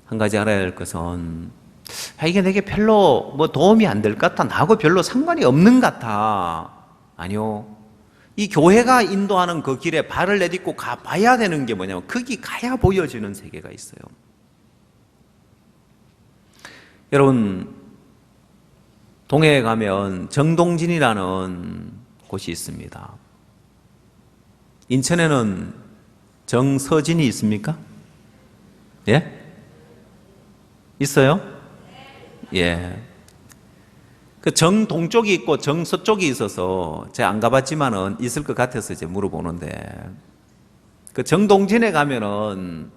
한 가지 알아야 할 것은, 이게 내게 별로 도움이 안 될 것 같아, 나하고 별로 상관이 없는 것 같아. 아니요. 이 교회가 인도하는 그 길에 발을 내딛고 가봐야 되는 게 뭐냐면, 거기 가야 보여지는 세계가 있어요. 여러분, 동해에 가면 정동진이라는 곳이 있습니다. 인천에는 정서진이 있습니까? 예? 있어요? 예. 그 정동쪽이 있고 정서쪽이 있어서 제가 안 가봤지만은 있을 것 같아서 이제 물어보는데, 그 정동진에 가면은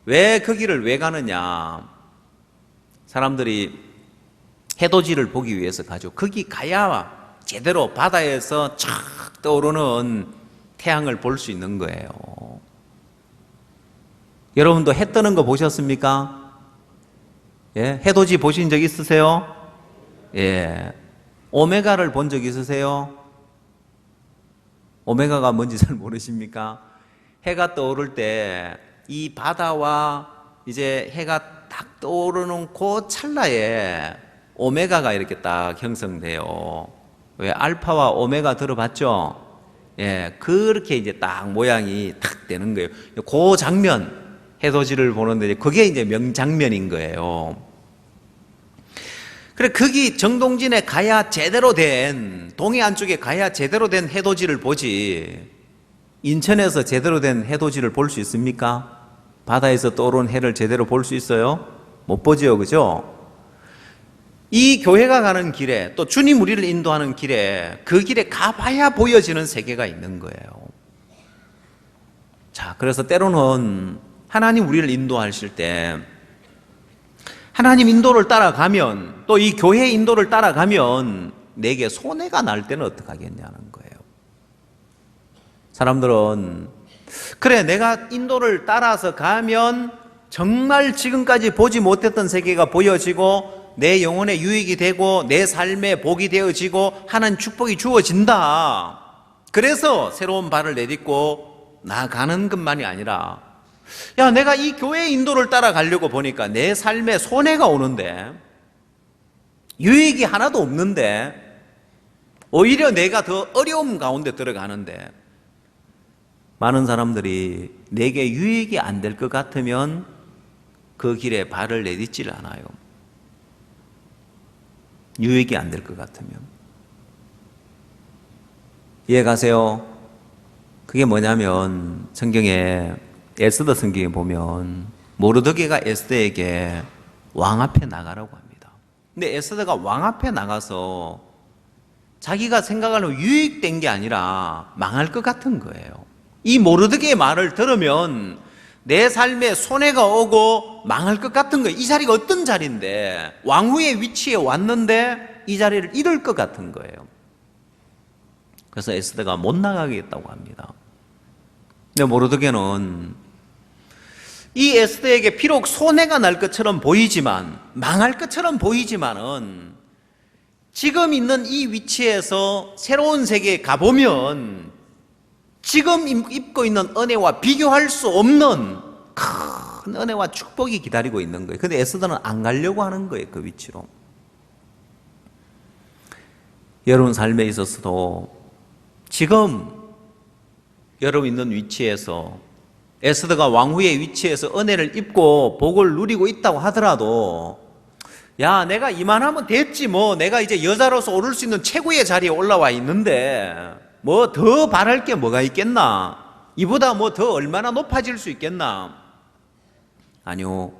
왜 거기를 왜 가느냐? 사람들이 해돋이를 보기 위해서 가죠. 거기 가야 제대로 바다에서 쫙 떠오르는 태양을 볼 수 있는 거예요. 여러분도 해 뜨는 거 보셨습니까? 예? 해돋이 보신 적 있으세요? 예. 오메가를 본 적 있으세요? 오메가가 뭔지 잘 모르십니까? 해가 떠오를 때 이 바다와 이제 해가 딱 떠오르는 그 찰나에 오메가가 이렇게 딱 형성돼요. 왜? 알파와 오메가 들어봤죠? 예, 그렇게 이제 딱 모양이 탁 되는 거예요. 그 장면, 해돋이를 보는데 그게 이제 명장면인 거예요. 그래, 거기 정동진에 가야 제대로 된, 동해 안쪽에 가야 제대로 된 해돋이를 보지, 인천에서 제대로 된 해돋이를 볼 수 있습니까? 바다에서 떠오르는 해를 제대로 볼 수 있어요? 못 보지요, 그죠? 이 교회가 가는 길에, 또 주님 우리를 인도하는 길에, 그 길에 가봐야 보여지는 세계가 있는 거예요. 자, 그래서 때로는 하나님 우리를 인도하실 때 하나님 인도를 따라가면, 또 이 교회 인도를 따라가면 내게 손해가 날 때는 어떡하겠냐는 거예요. 사람들은 그래, 내가 인도를 따라서 가면 정말 지금까지 보지 못했던 세계가 보여지고 내 영혼의 유익이 되고 내 삶의 복이 되어지고 하나님 축복이 주어진다. 그래서 새로운 발을 내딛고 나가는 것만이 아니라, 야, 내가 이 교회 인도를 따라가려고 보니까 내 삶에 손해가 오는데, 유익이 하나도 없는데, 오히려 내가 더 어려움 가운데 들어가는데, 많은 사람들이 내게 유익이 안 될 것 같으면 그 길에 발을 내딛질 않아요. 유익이 안 될 것 같으면. 이해가세요? 그게 뭐냐면 성경에, 에스더 성경에 보면 모르드게가 에스더에게 왕 앞에 나가라고 합니다. 근데 에스더가 왕 앞에 나가서 자기가 생각하는 유익된 게 아니라 망할 것 같은 거예요. 이 모르드게의 말을 들으면 내 삶에 손해가 오고 망할 것 같은 거예요. 이 자리가 어떤 자리인데, 왕후의 위치에 왔는데 이 자리를 잃을 것 같은 거예요. 그래서 에스더가 못 나가겠다고 합니다. 근데 모르드게는 이 에스더에게 비록 손해가 날 것처럼 보이지만, 망할 것처럼 보이지만은 지금 있는 이 위치에서 새로운 세계에 가보면 지금 입고 있는 은혜와 비교할 수 없는 큰 은혜와 축복이 기다리고 있는 거예요. 근데 에스더는 안 가려고 하는 거예요, 그 위치로. 여러분 삶에 있어서도 지금 여러분 있는 위치에서, 에스더가 왕후의 위치에서 은혜를 입고 복을 누리고 있다고 하더라도, 야, 내가 이만하면 됐지 뭐, 내가 이제 여자로서 오를 수 있는 최고의 자리에 올라와 있는데 뭐 더 바랄 게 뭐가 있겠나? 이보다 뭐 더 얼마나 높아질 수 있겠나? 아니요.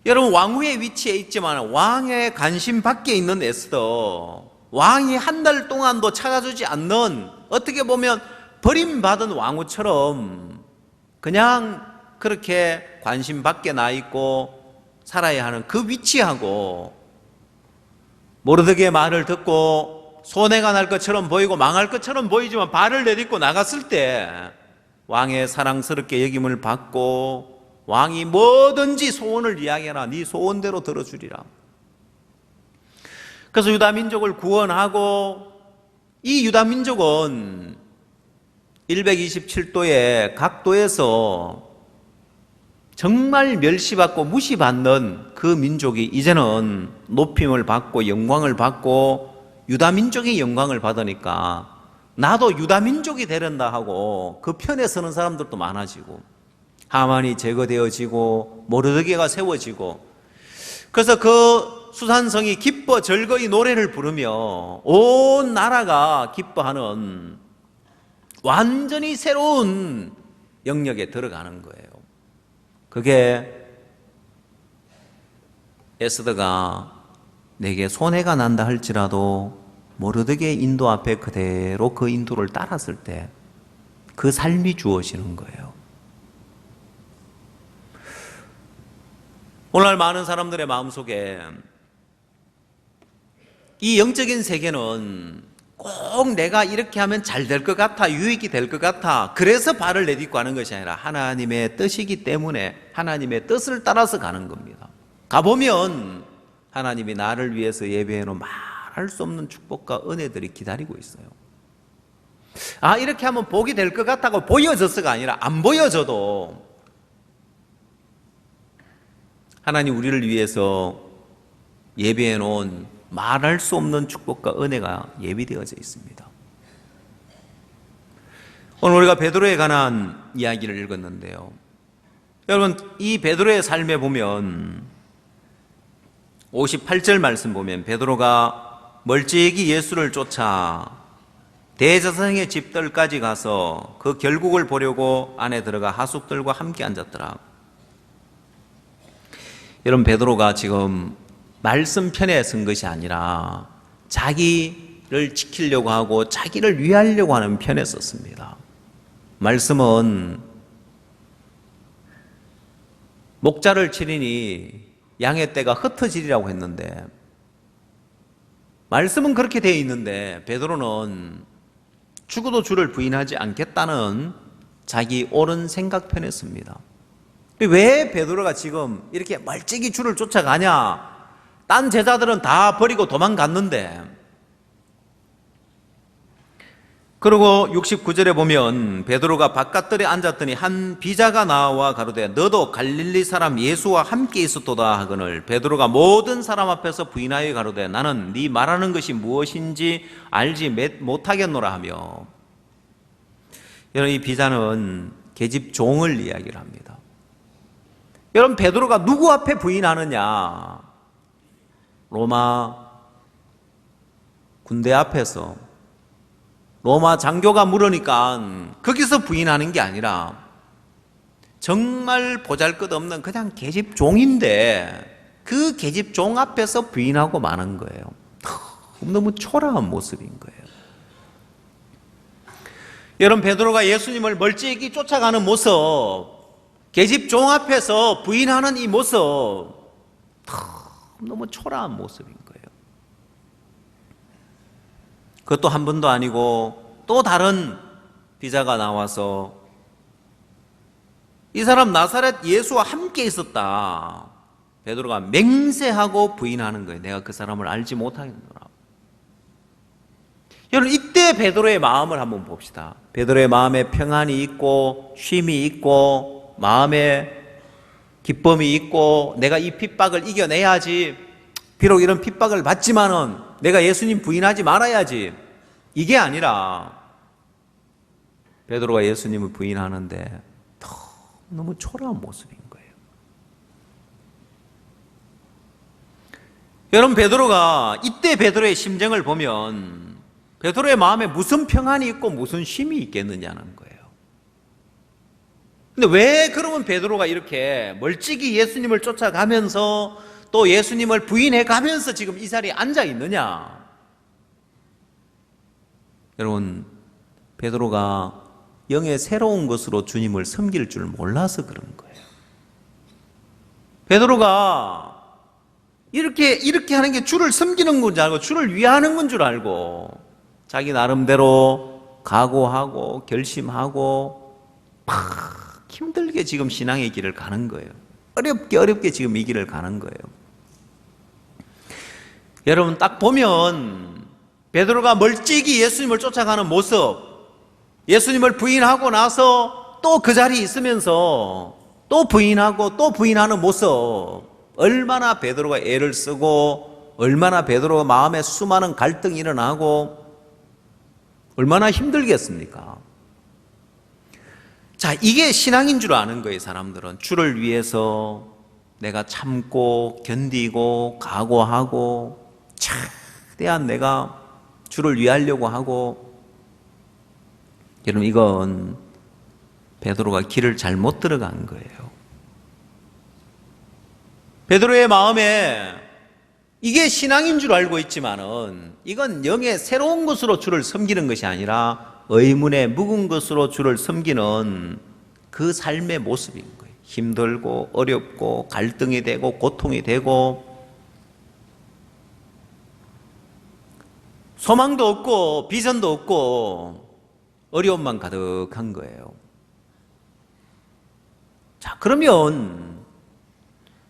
여러분 왕후의 위치에 있지만 왕의 관심 밖에 있는 에스더, 왕이 한 달 동안도 찾아주지 않는, 어떻게 보면 버림받은 왕후처럼 그냥 그렇게 관심 밖에 나 있고 살아야 하는 그 위치하고, 모르드게의 말을 듣고 손해가 날 것처럼 보이고 망할 것처럼 보이지만 발을 내딛고 나갔을 때 왕의 사랑스럽게 여김을 받고, 왕이 뭐든지 소원을 이야기하라, 네 소원대로 들어주리라. 그래서 유다민족을 구원하고, 이 유다민족은 127도의 각도에서 정말 멸시받고 무시받는 그 민족이 이제는 높임을 받고 영광을 받고 유다민족의 영광을 받으니까 나도 유다민족이 되련다 하고 그 편에 서는 사람들도 많아지고, 하만이 제거되어지고 모르드게가 세워지고, 그래서 그 수산성이 기뻐 즐거이 노래를 부르며 온 나라가 기뻐하는 완전히 새로운 영역에 들어가는 거예요. 그게 에스더가 내게 손해가 난다 할지라도 모르드게의 인도 앞에 그대로 그 인도를 따랐을 때 그 삶이 주어지는 거예요. 오늘날 많은 사람들의 마음속에 이 영적인 세계는 꼭 내가 이렇게 하면 잘 될 것 같아, 유익이 될 것 같아, 그래서 발을 내딛고 하는 것이 아니라 하나님의 뜻이기 때문에 하나님의 뜻을 따라서 가는 겁니다. 가보면 하나님이 나를 위해서 예배해 놓은 말할 수 없는 축복과 은혜들이 기다리고 있어요. 아, 이렇게 하면 복이 될 것 같다고 보여져서가 아니라 안 보여져도 하나님 우리를 위해서 예배해 놓은 말할 수 없는 축복과 은혜가 예비되어져 있습니다. 오늘 우리가 베드로에 관한 이야기를 읽었는데요. 여러분, 이 베드로의 삶에 보면 58절 말씀 보면 베드로가 멀찍이 예수를 쫓아 대제사장의 집들까지 가서 그 결국을 보려고 안에 들어가 하숙들과 함께 앉았더라. 여러분, 베드로가 지금 말씀 편에 선 것이 아니라 자기를 지키려고 하고 자기를 위하려고 하는 편에 섰습니다. 말씀은 목자를 치리니 양의 떼가 흩어지리라고 했는데, 말씀은 그렇게 되어 있는데 베드로는 죽어도 주를 부인하지 않겠다는 자기 옳은 생각편에 씁니다. 왜 베드로가 지금 이렇게 멀찍이 주를 쫓아가냐? 딴 제자들은 다 버리고 도망갔는데. 그리고 69절에 보면 베드로가 바깥들에 앉았더니 한 비자가 나와 가로되 너도 갈릴리 사람 예수와 함께 있었도다 하거늘 베드로가 모든 사람 앞에서 부인하여 가로되 나는 네 말하는 것이 무엇인지 알지 못하겠노라 하며. 여러분, 이 비자는 계집 종을 이야기를 합니다. 여러분, 베드로가 누구 앞에 부인하느냐? 로마 군대 앞에서 로마 장교가 물으니까 거기서 부인하는 게 아니라 정말 보잘것없는 그냥 계집종인데 그 계집종 앞에서 부인하고 마는 거예요. 너무 초라한 모습인 거예요. 여러분, 베드로가 예수님을 멀찍이 쫓아가는 모습, 계집종 앞에서 부인하는 이 모습, 너무 초라한 모습인 거예요. 그것도 한 번도 아니고 또 다른 비자가 나와서 이 사람 나사렛 예수와 함께 있었다. 베드로가 맹세하고 부인하는 거예요. 내가 그 사람을 알지 못하겠노라. 여러분, 이때 베드로의 마음을 한번 봅시다. 베드로의 마음에 평안이 있고 쉼이 있고 마음에 기쁨이 있고 내가 이 핍박을 이겨내야지. 비록 이런 핍박을 받지만은 내가 예수님 부인하지 말아야지. 이게 아니라 베드로가 예수님을 부인하는데 너무 초라한 모습인 거예요. 여러분, 베드로가 이때 베드로의 심정을 보면 베드로의 마음에 무슨 평안이 있고 무슨 쉼이 있겠느냐는 거예요. 근데 왜 그러면 베드로가 이렇게 멀찍이 예수님을 쫓아가면서 또 예수님을 부인해 가면서 지금 이 자리에 앉아 있느냐? 여러분, 베드로가 영의 새로운 것으로 주님을 섬길 줄 몰라서 그런 거예요. 베드로가 이렇게 하는 게 주를 섬기는 건 줄 알고 주를 위하는 건 줄 알고 자기 나름대로 각오하고 결심하고 막 힘들게 지금 신앙의 길을 가는 거예요. 어렵게 지금 이 길을 가는 거예요. 여러분, 딱 보면 베드로가 멀찍이 예수님을 쫓아가는 모습, 예수님을 부인하고 나서 또 그 자리에 있으면서 또 부인하고 또 부인하는 모습, 얼마나 베드로가 애를 쓰고 얼마나 베드로가 마음에 수많은 갈등이 일어나고 얼마나 힘들겠습니까? 자, 이게 신앙인 줄 아는 거예요. 사람들은 주를 위해서 내가 참고 견디고 각오하고 최대한 내가 주를 위하려고 하고. 여러분, 이건 베드로가 길을 잘못 들어간 거예요. 베드로의 마음에 이게 신앙인 줄 알고 있지만은 이건 영의 새로운 것으로 주를 섬기는 것이 아니라 의문에 묵은 것으로 주를 섬기는 그 삶의 모습인 거예요. 힘들고 어렵고 갈등이 되고 고통이 되고 소망도 없고 비전도 없고 어려움만 가득한 거예요. 자, 그러면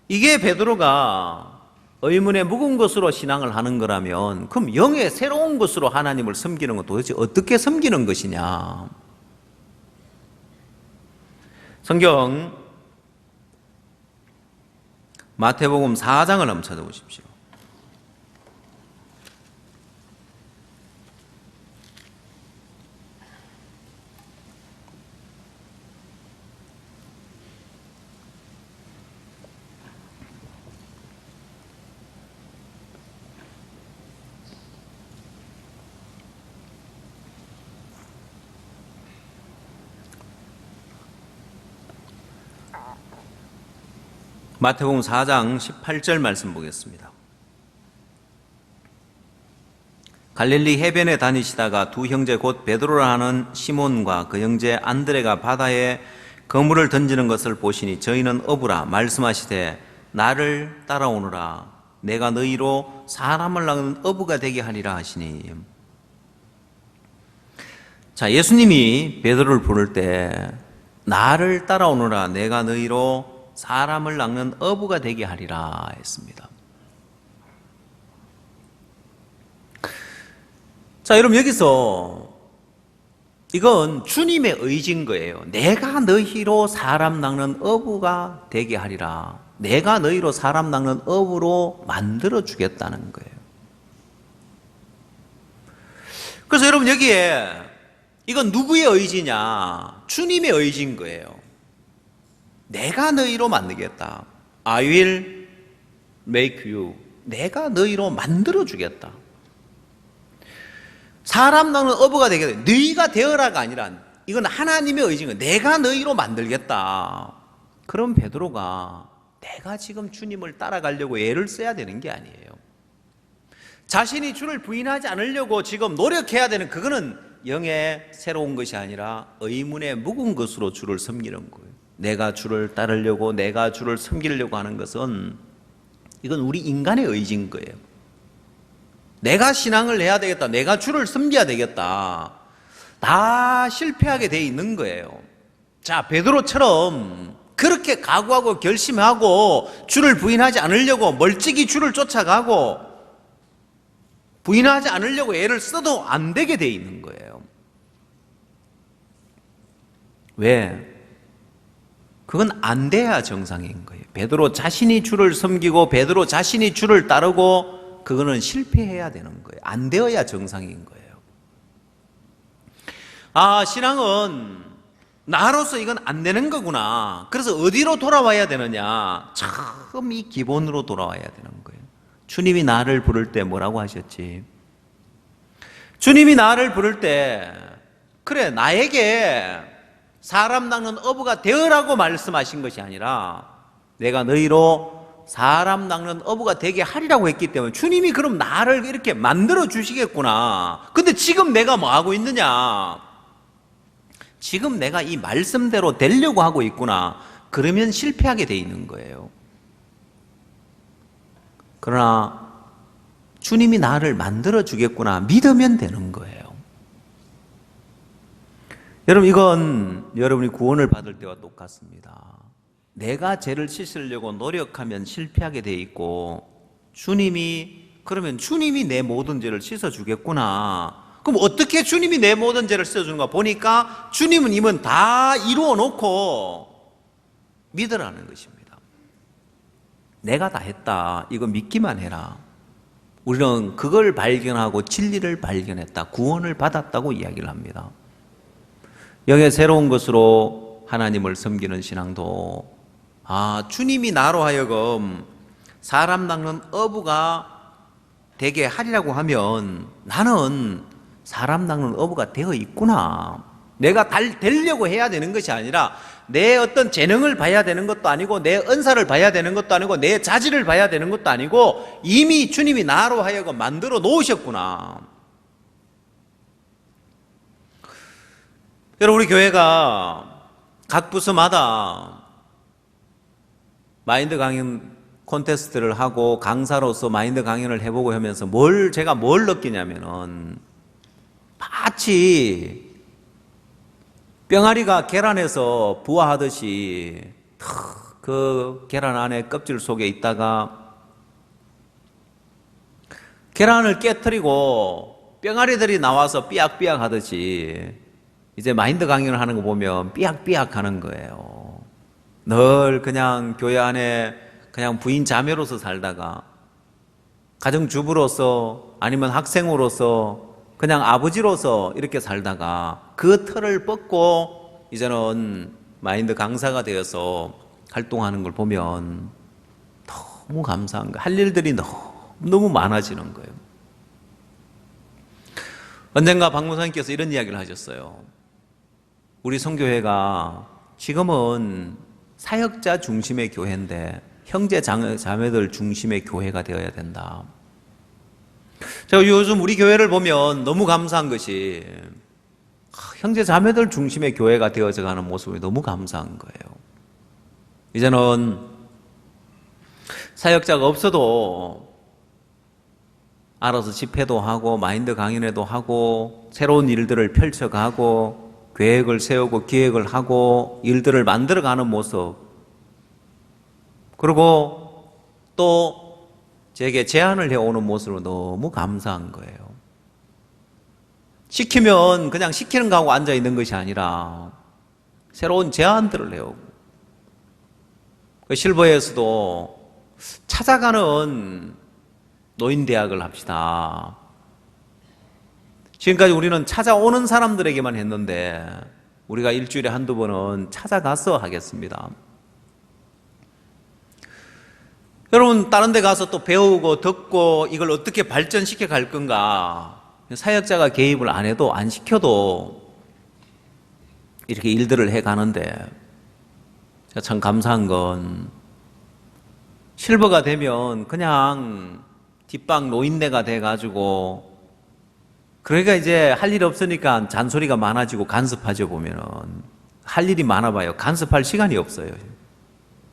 이게 베드로가 의문에 묵은 것으로 신앙을 하는 거라면 그럼 영의 새로운 것으로 하나님을 섬기는 건 도대체 어떻게 섬기는 것이냐? 성경 마태복음 4장을 한번 찾아보십시오. 마태복음 4장 18절 말씀 보겠습니다. 갈릴리 해변에 다니시다가 두 형제 곧 베드로라 하는 시몬과 그 형제 안드레가 바다에 그물을 던지는 것을 보시니 저희는 어부라 말씀하시되 나를 따라오너라. 내가 너희로 사람을 낳는 어부가 되게 하리라 하시니. 자, 예수님이 베드로를 부를 때 나를 따라오너라. 내가 너희로 사람을 낳는 어부가 되게 하리라 했습니다. 자, 여러분 여기서 이건 주님의 의지인 거예요. 내가 너희로 사람 낳는 어부가 되게 하리라. 내가 너희로 사람 낳는 어부로 만들어 주겠다는 거예요. 그래서 여러분 여기에 이건 누구의 의지냐? 주님의 의지인 거예요. 내가 너희로 만들겠다. I will make you. 내가 너희로 만들어 주겠다. 사람 낳는 어부가 되겠다. 너희가 되어라가 아니라 이건 하나님의 의지인 거예요. 내가 너희로 만들겠다. 그럼 베드로가 내가 지금 주님을 따라가려고 애를 써야 되는 게 아니에요. 자신이 주를 부인하지 않으려고 지금 노력해야 되는 그거는 영의 새로운 것이 아니라 의문의 묵은 것으로 주를 섬기는 거예요. 내가 주를 따르려고 내가 주를 섬기려고 하는 것은 이건 우리 인간의 의지인 거예요. 내가 신앙을 해야 되겠다. 내가 주를 섬겨야 되겠다. 다 실패하게 돼 있는 거예요. 자, 베드로처럼 그렇게 각오하고 결심하고 주를 부인하지 않으려고 멀찍이 주를 쫓아가고 부인하지 않으려고 애를 써도 안 되게 돼 있는 거예요. 왜? 그건 안 돼야 정상인 거예요. 베드로 자신이 주를 섬기고 베드로 자신이 주를 따르고 그거는 실패해야 되는 거예요. 안 되어야 정상인 거예요. 아, 신앙은 나로서 이건 안 되는 거구나. 그래서 어디로 돌아와야 되느냐? 처음 이 기본으로 돌아와야 되는 거예요. 주님이 나를 부를 때 뭐라고 하셨지? 주님이 나를 부를 때 그래 나에게 사람 낳는 어부가 되어라고 말씀하신 것이 아니라 내가 너희로 사람 낳는 어부가 되게 하리라고 했기 때문에 주님이 그럼 나를 이렇게 만들어 주시겠구나. 근데 지금 내가 뭐 하고 있느냐? 지금 내가 이 말씀대로 되려고 하고 있구나. 그러면 실패하게 돼 있는 거예요. 그러나 주님이 나를 만들어 주겠구나 믿으면 되는 거예요. 여러분 이건 여러분이 구원을 받을 때와 똑같습니다. 내가 죄를 씻으려고 노력하면 실패하게 돼 있고 그러면 주님이 내 모든 죄를 씻어주겠구나. 그럼 어떻게 주님이 내 모든 죄를 씻어주는가 보니까 주님은 이미 다 이루어 놓고 믿으라는 것입니다. 내가 다 했다. 이거 믿기만 해라. 우리는 그걸 발견하고 진리를 발견했다. 구원을 받았다고 이야기를 합니다. 영의 새로운 것으로 하나님을 섬기는 신앙도 주님이 나로 하여금 사람 낳는 어부가 되게 하리라고 하면 나는 사람 낳는 어부가 되어 있구나. 내가 되려고 해야 되는 것이 아니라 내 어떤 재능을 봐야 되는 것도 아니고 내 은사를 봐야 되는 것도 아니고 내 자질을 봐야 되는 것도 아니고 이미 주님이 나로 하여금 만들어 놓으셨구나. 여러분 우리 교회가 각 부서마다 마인드 강연 콘테스트를 하고 강사로서 마인드 강연을 해보고 하면서 제가 뭘 느끼냐면은 마치 병아리가 계란에서 부화하듯이 그 계란 안에 껍질 속에 있다가 계란을 깨트리고 병아리들이 나와서 삐약삐약 하듯이 이제 마인드 강연을 하는 거 보면 삐약삐약 하는 거예요. 늘 그냥 교회 안에 그냥 부인 자매로서 살다가 가정주부로서 아니면 학생으로서 그냥 아버지로서 이렇게 살다가 그 틀을 뻗고 이제는 마인드 강사가 되어서 활동하는 걸 보면 너무 감사한 거예요. 할 일들이 너무 많아지는 거예요. 언젠가 박 목사님께서 이런 이야기를 하셨어요. 우리 선교회가 지금은 사역자 중심의 교회인데 형제 자매들 중심의 교회가 되어야 된다. 제가 요즘 우리 교회를 보면 너무 감사한 것이 형제 자매들 중심의 교회가 되어져 가는 모습이 너무 감사한 거예요. 이제는 사역자가 없어도 알아서 집회도 하고 마인드 강연회도 하고 새로운 일들을 펼쳐가고 계획을 세우고 기획을 하고 일들을 만들어가는 모습, 그리고 또 제게 제안을 해오는 모습으로 너무 감사한 거예요. 시키면 그냥 시키는 거 하고 앉아있는 것이 아니라 새로운 제안들을 해오고, 실버에서도 찾아가는 노인대학을 합시다. 지금까지 우리는 찾아오는 사람들에게만 했는데 우리가 일주일에 한두 번은 찾아가서 하겠습니다. 여러분, 다른 데 가서 또 배우고 듣고 이걸 어떻게 발전시켜 갈 건가, 사역자가 개입을 안 해도 안 시켜도 이렇게 일들을 해 가는데, 참 감사한 건 실버가 되면 그냥 뒷방 노인네가 돼가지고, 그러니까 이제 할 일 없으니까 잔소리가 많아지고 간섭하죠. 보면은 할 일이 많아봐요. 간섭할 시간이 없어요.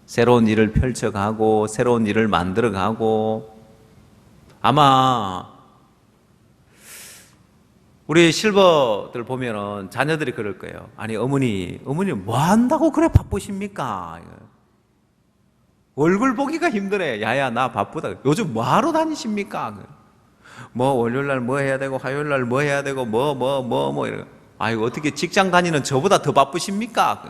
새로운 일을 펼쳐가고 새로운 일을 만들어가고. 아마 우리 실버들 보면은 자녀들이 그럴 거예요. 아니, 어머니 뭐 한다고 그래 바쁘십니까? 얼굴 보기가 힘드네. 야야, 나 바쁘다. 요즘 뭐 하러 다니십니까? 뭐 월요일날 뭐 해야 되고 화요일날 뭐 해야 되고 뭐 이러고. 아이고, 어떻게 직장 다니는 저보다 더 바쁘십니까?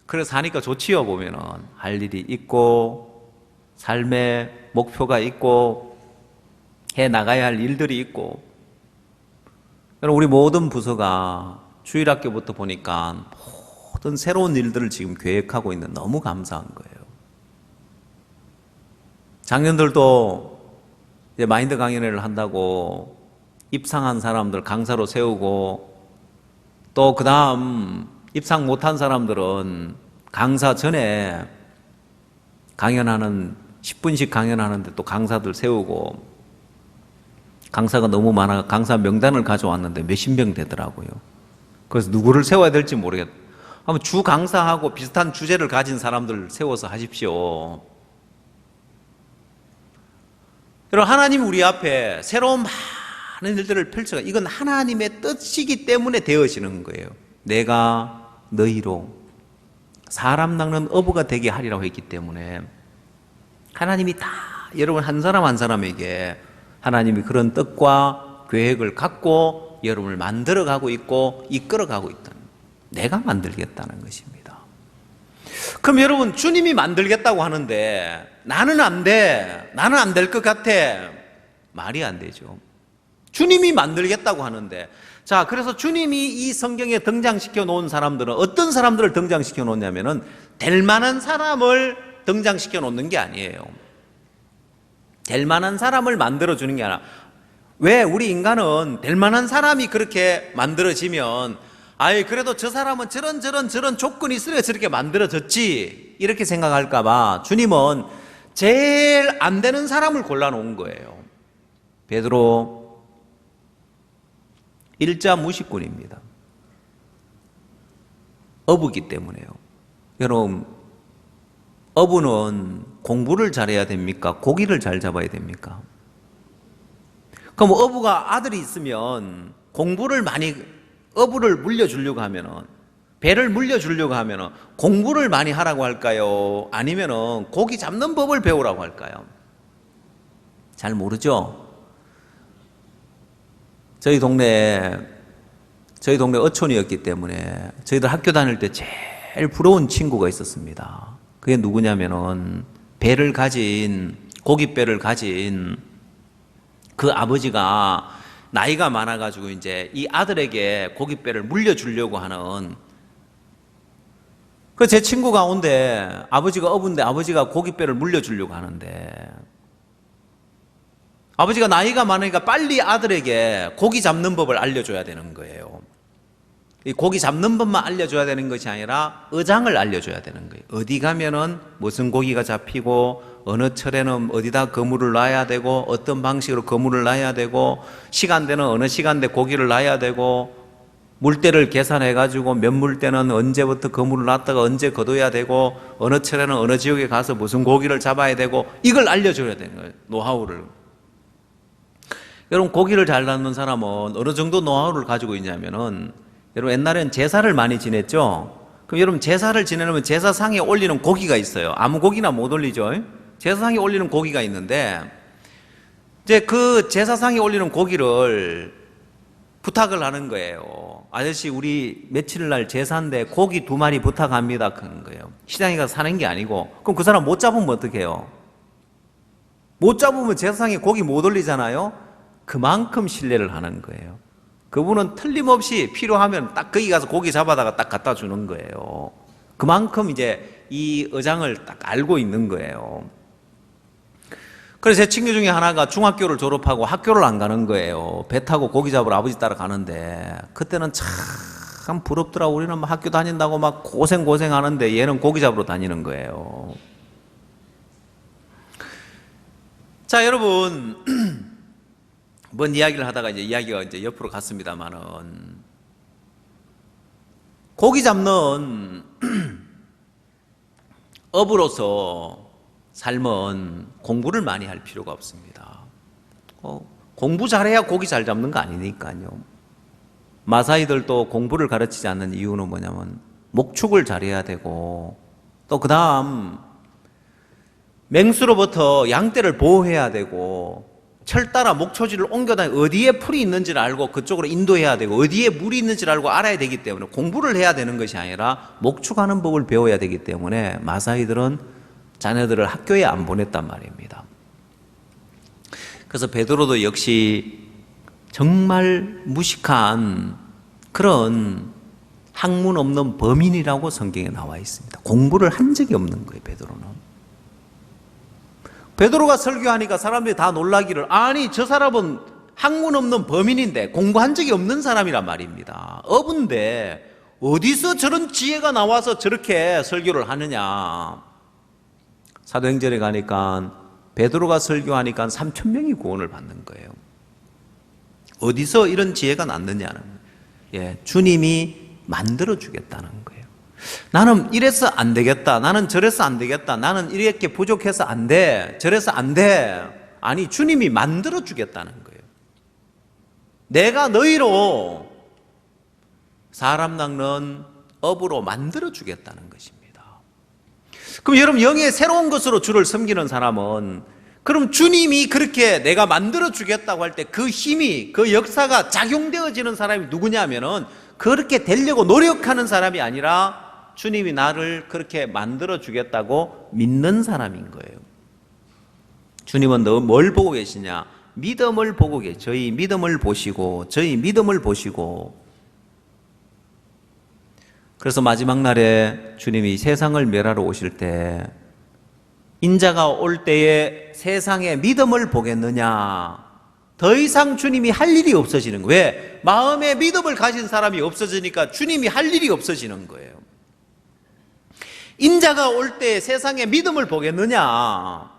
그래서 하니까 좋지요. 보면은 할 일이 있고 삶의 목표가 있고 해 나가야 할 일들이 있고. 여러분, 우리 모든 부서가 주일학교부터 보니까 모든 새로운 일들을 지금 계획하고 있는, 너무 감사한 거예요. 작년들도 이제 마인드 강연회를 한다고 입상한 사람들 강사로 세우고, 또 그 다음 입상 못한 사람들은 강사 전에 강연하는 10분씩 강연하는데 또 강사들 세우고, 강사가 너무 많아 강사 명단을 가져왔는데 몇십 명 되더라고요. 그래서 누구를 세워야 될지 모르겠다. 한번 주 강사하고 비슷한 주제를 가진 사람들 세워서 하십시오. 여러분, 하나님 우리 앞에 새로운 많은 일들을 펼쳐가, 이건 하나님의 뜻이기 때문에 되어지는 거예요. 내가 너희로 사람 낚는 어부가 되게 하리라고 했기 때문에 하나님이 다 여러분 한 사람 한 사람에게 하나님이 그런 뜻과 계획을 갖고 여러분을 만들어가고 있고 이끌어가고 있다는, 내가 만들겠다는 것입니다. 그럼 여러분, 주님이 만들겠다고 하는데 나는 안 돼, 나는 안 될 것 같아, 말이 안 되죠. 주님이 만들겠다고 하는데, 자, 그래서 주님이 이 성경에 등장시켜 놓은 사람들은 어떤 사람들을 등장시켜 놓냐면은 될 만한 사람을 등장시켜 놓는 게 아니에요. 될 만한 사람을 만들어주는 게 아니라, 왜 우리 인간은 될 만한 사람이 그렇게 만들어지면, 아이, 그래도 저 사람은 저런 조건이 있으니까 저렇게 만들어졌지, 이렇게 생각할까봐 주님은 제일 안 되는 사람을 골라놓은 거예요. 베드로 일자 무식꾼입니다. 어부기 때문에요. 여러분, 어부는 공부를 잘해야 됩니까? 고기를 잘 잡아야 됩니까? 그럼 어부가 아들이 있으면 공부를 많이, 어부를 물려주려고 하면은, 배를 물려주려고 하면은 공부를 많이 하라고 할까요? 아니면은 고기 잡는 법을 배우라고 할까요? 잘 모르죠? 저희 동네 어촌이었기 때문에 저희들 학교 다닐 때 제일 부러운 친구가 있었습니다. 그게 누구냐면은 고깃배를 가진 그 아버지가 나이가 많아가지고 이제 이 아들에게 고깃배를 물려주려고 하는, 그 제 친구 가운데 아버지가 어부인데 아버지가 고깃배를 물려주려고 하는데, 아버지가 나이가 많으니까 빨리 아들에게 고기 잡는 법을 알려줘야 되는 거예요. 이 고기 잡는 법만 알려줘야 되는 것이 아니라 어장을 알려줘야 되는 거예요. 어디 가면은 무슨 고기가 잡히고, 어느 철에는 어디다 그물을 놔야 되고, 어떤 방식으로 그물을 놔야 되고, 시간대는 어느 시간대 고기를 놔야 되고, 물때를 계산해가지고 몇 물때는 언제부터 그물을 놨다가 언제 걷어야 되고 어느 철에는 어느 지역에 가서 무슨 고기를 잡아야 되고 이걸 알려줘야 되는 거예요. 노하우를. 여러분 고기를 잘 잡는 사람은 어느 정도 노하우를 가지고 있냐면은 여러분 옛날엔 제사를 많이 지냈죠. 그럼 여러분 제사를 지내려면 제사상에 올리는 고기가 있어요. 아무 고기나 못 올리죠. 제사상에 올리는 고기가 있는데 이제 그 제사상에 올리는 고기를 부탁을 하는 거예요. 아저씨 우리 며칠 날 제사인데 고기 2마리 부탁합니다. 그런 거예요. 시장에 가서 사는 게 아니고. 그럼 그 사람 못 잡으면 어떻게 해요? 못 잡으면 제사상에 고기 못 올리잖아요. 그만큼 신뢰를 하는 거예요. 그분은 틀림없이 필요하면 딱 거기 가서 고기 잡아다가 딱 갖다 주는 거예요. 그만큼 이제 이 의장을 딱 알고 있는 거예요. 그래서 제 친구 중에 하나가 중학교를 졸업하고 학교를 안 가는 거예요. 배 타고 고기 잡으러 아버지 따라 가는데 그때는 참 부럽더라고. 우리는 막 학교 다닌다고 막 고생하는데 얘는 고기 잡으러 다니는 거예요. 자, 여러분 뭔 이야기를 하다가 이제 이야기가 이제 옆으로 갔습니다만은 고기 잡는 업으로서 삶은 공부를 많이 할 필요가 없습니다. 공부 잘해야 고기 잘 잡는 거 아니니까요. 마사이들도 공부를 가르치지 않는 이유는 뭐냐면 목축을 잘해야 되고 또 그 다음 맹수로부터 양떼를 보호해야 되고 철 따라 목초지를 옮겨다니 어디에 풀이 있는지를 알고 그쪽으로 인도해야 되고 어디에 물이 있는지를 알고 알아야 되기 때문에 공부를 해야 되는 것이 아니라 목축하는 법을 배워야 되기 때문에 마사이들은 자녀들을 학교에 안 보냈단 말입니다. 그래서 베드로도 역시 정말 무식한 그런 학문 없는 범인이라고 성경에 나와 있습니다. 공부를 한 적이 없는 거예요, 베드로는. 베드로가 설교하니까 사람들이 다 놀라기를 아니 저 사람은 학문 없는 범인인데 공부한 적이 없는 사람이란 말입니다. 어부인데 어디서 저런 지혜가 나와서 저렇게 설교를 하느냐. 사도행전에 가니까 베드로가 설교하니까 3,000명이 구원을 받는 거예요. 어디서 이런 지혜가 났느냐는 주님이 만들어 주겠다는 거예요. 나는 이래서 안 되겠다. 나는 저래서 안 되겠다. 나는 이렇게 부족해서 안 돼. 저래서 안 돼. 아니 주님이 만들어 주겠다는 거예요. 내가 너희로 사람 낚는 업으로 만들어 주겠다는 것입니다. 그럼 여러분 영의 새로운 것으로 주를 섬기는 사람은 그럼 주님이 그렇게 내가 만들어 주겠다고 할 때 그 힘이 그 역사가 작용되어지는 사람이 누구냐면은 그렇게 되려고 노력하는 사람이 아니라 주님이 나를 그렇게 만들어 주겠다고 믿는 사람인 거예요. 주님은 너 뭘 보고 계시냐? 믿음을 보고 계세요. 저희 믿음을 보시고 그래서 마지막 날에 주님이 세상을 멸하러 오실 때 인자가 올 때에 세상에 믿음을 보겠느냐? 더 이상 주님이 할 일이 없어지는 거예요. 왜? 마음에 믿음을 가진 사람이 없어지니까 주님이 할 일이 없어지는 거예요. 인자가 올 때 세상에 믿음을 보겠느냐?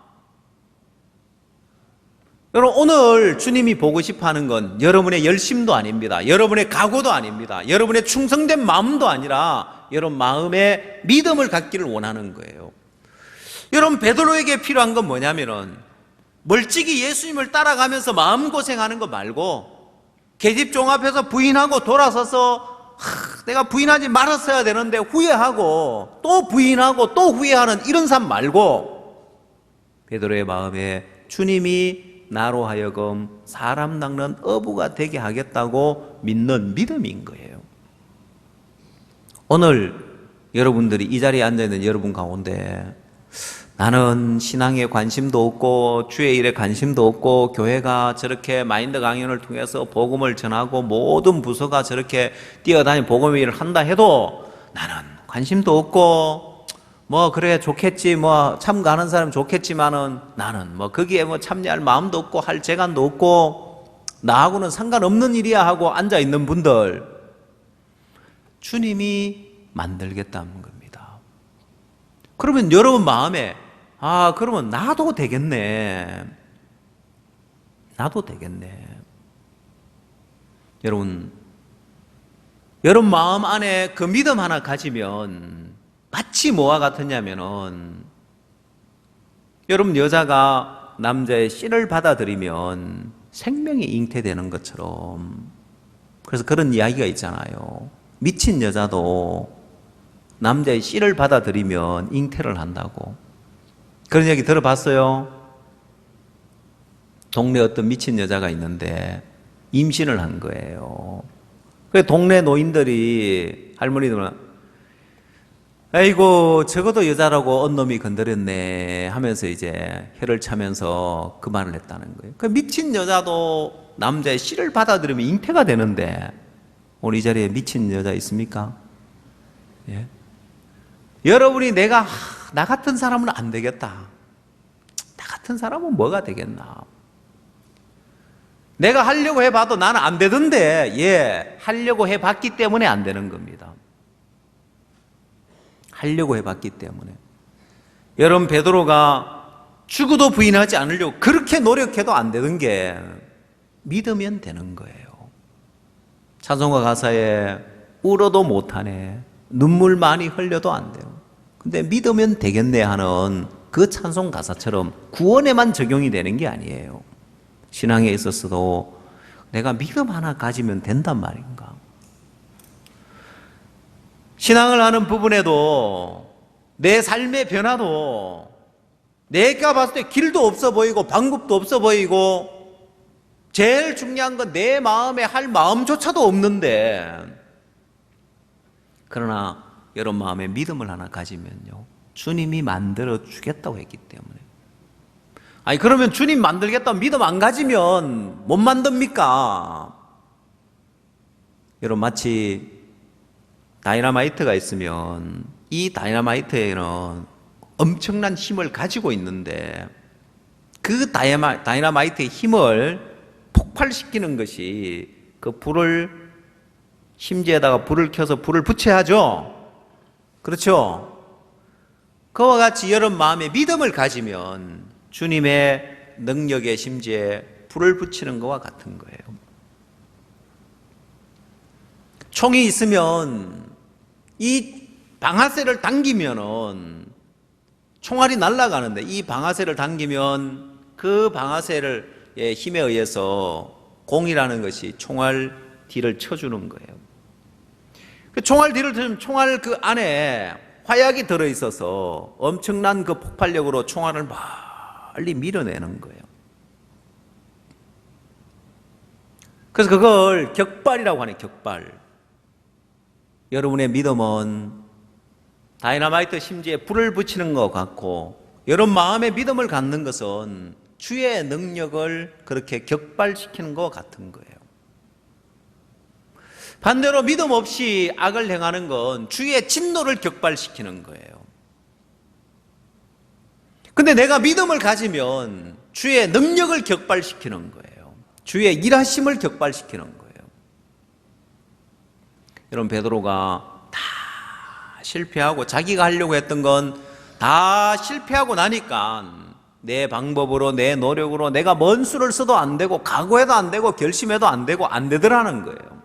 여러분 오늘 주님이 보고 싶어하는 건 여러분의 열심도 아닙니다. 여러분의 각오도 아닙니다. 여러분의 충성된 마음도 아니라 여러분 마음에 믿음을 갖기를 원하는 거예요. 여러분 베드로에게 필요한 건 뭐냐면은 멀찍이 예수님을 따라가면서 마음고생하는 거 말고 계집종 앞에서 부인하고 돌아서서 내가 부인하지 말았어야 되는데 후회하고 또 부인하고 또 후회하는 이런 삶 말고 베드로의 마음에 주님이 나로 하여금 사람 낚는 어부가 되게 하겠다고 믿는 믿음인 거예요. 오늘 여러분들이 이 자리에 앉아있는 여러분 가운데 나는 신앙에 관심도 없고 주의 일에 관심도 없고 교회가 저렇게 마인드 강연을 통해서 복음을 전하고 모든 부서가 저렇게 뛰어다니 복음의 일을 한다 해도 나는 관심도 없고 뭐 그래 좋겠지 뭐 참가하는 사람 좋겠지만은 나는 뭐 거기에 뭐 참여할 마음도 없고 할 재간도 없고 나하고는 상관없는 일이야 하고 앉아 있는 분들 주님이 만들겠다는 겁니다. 그러면 여러분 마음에 그러면 나도 되겠네. 여러분 여러분 마음 안에 그 믿음 하나 가지면 마치 뭐와 같으냐면은 여러분 여자가 남자의 씨를 받아들이면 생명이 잉태되는 것처럼, 그래서 그런 이야기가 있잖아요. 미친 여자도 남자의 씨를 받아들이면 잉태를 한다고. 그런 얘기 들어봤어요? 동네 어떤 미친 여자가 있는데 임신을 한 거예요. 그래서 동네 노인들이, 할머니들은 아이고 적어도 여자라고 언놈이 건드렸네 하면서 이제 혀를 차면서 그 말을 했다는 거예요. 그 미친 여자도 남자의 씨를 받아들이면 잉태가 되는데, 오늘 이 자리에 미친 여자 있습니까? 예? 여러분이 나 같은 사람은 안 되겠다, 나 같은 사람은 뭐가 되겠나, 내가 하려고 해봐도 나는 안 되던데, 예, 하려고 해봤기 때문에 안 되는 겁니다. 하려고 해봤기 때문에. 여러분 베드로가 죽어도 부인하지 않으려고 그렇게 노력해도 안 되는 게 믿으면 되는 거예요. 찬송가 가사에 울어도 못하네, 눈물 많이 흘려도 안 돼요. 근데 믿으면 되겠네 하는 그 찬송 가사처럼 구원에만 적용이 되는 게 아니에요. 신앙에 있어서도 내가 믿음 하나 가지면 된단 말인가. 신앙을 하는 부분에도 내 삶의 변화도 내가 봤을 때 길도 없어 보이고 방법도 없어 보이고 제일 중요한 건 내 마음에 할 마음조차도 없는데, 그러나 여러분 마음에 믿음을 하나 가지면요, 주님이 만들어 주겠다고 했기 때문에. 아니 그러면 주님 만들겠다고 믿음 안 가지면 못 만듭니까? 여러분 마치 다이너마이트가 있으면 이 다이너마이트에는 엄청난 힘을 가지고 있는데 그 다이너마이트의 힘을 폭발시키는 것이 그 불을, 심지에다가 불을 켜서 불을 붙여야 하죠. 그렇죠? 그와 같이 여러분 마음에 믿음을 가지면 주님의 능력의 심지에 불을 붙이는 것과 같은 거예요. 총이 있으면 이 방아쇠를 당기면은 총알이 날아가는데, 이 방아쇠를 당기면 그 방아쇠의 힘에 의해서 공이라는 것이 총알 뒤를 쳐주는 거예요. 그 총알 뒤를 쳐주면 총알 그 안에 화약이 들어있어서 엄청난 그 폭발력으로 총알을 멀리 밀어내는 거예요. 그래서 그걸 격발이라고 하네, 격발. 여러분의 믿음은 다이너마이트 심지에 불을 붙이는 것 같고, 여러분 마음의 믿음을 갖는 것은 주의 능력을 그렇게 격발시키는 것 같은 거예요. 반대로 믿음 없이 악을 행하는 건 주의 진노를 격발시키는 거예요. 근데 내가 믿음을 가지면 주의 능력을 격발시키는 거예요. 주의 일하심을 격발시키는 거예요. 여러분 베드로가 다 실패하고 자기가 하려고 했던 건 다 실패하고 나니까 내 방법으로, 내 노력으로 내가 뭔 수를 써도 안 되고 각오해도 안 되고 결심해도 안 되고 안 되더라는 거예요.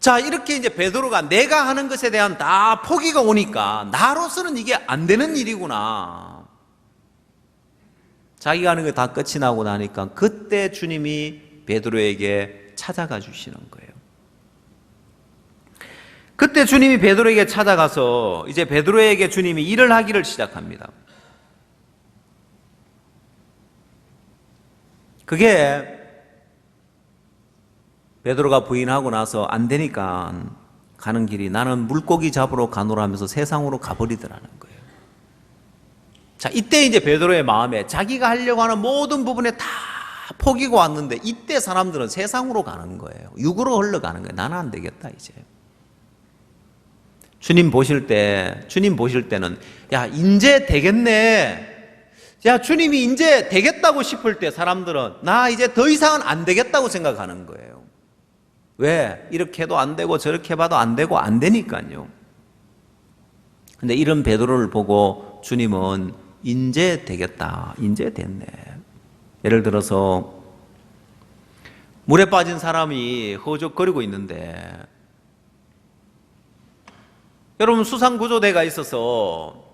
자, 이렇게 이제 베드로가 내가 하는 것에 대한 다 포기가 오니까 나로서는 이게 안 되는 일이구나, 자기가 하는 게 다 끝이 나고 나니까 그때 주님이 베드로에게 찾아가 주시는 거예요. 그때 주님이 베드로에게 찾아가서 이제 베드로에게 주님이 일을 하기를 시작합니다. 그게 베드로가 부인하고 나서 안 되니까 가는 길이 나는 물고기 잡으러 가노라 하면서 세상으로 가버리더라는 거예요. 자, 이때 이제 베드로의 마음에 자기가 하려고 하는 모든 부분에 다 포기고 왔는데, 이때 사람들은 세상으로 가는 거예요. 육으로 흘러가는 거예요. 나는 안 되겠다 이제. 주님 보실 때는 야 이제 되겠네, 야 주님이 이제 되겠다고 싶을 때 사람들은 나 이제 더 이상은 안 되겠다고 생각하는 거예요. 왜? 이렇게 해도 안 되고 저렇게 해봐도 안 되고 안 되니까요. 근데 이런 베드로를 보고 주님은 이제 되겠다, 이제 됐네. 예를 들어서 물에 빠진 사람이 허우적거리고 있는데, 여러분 수상구조대가 있어서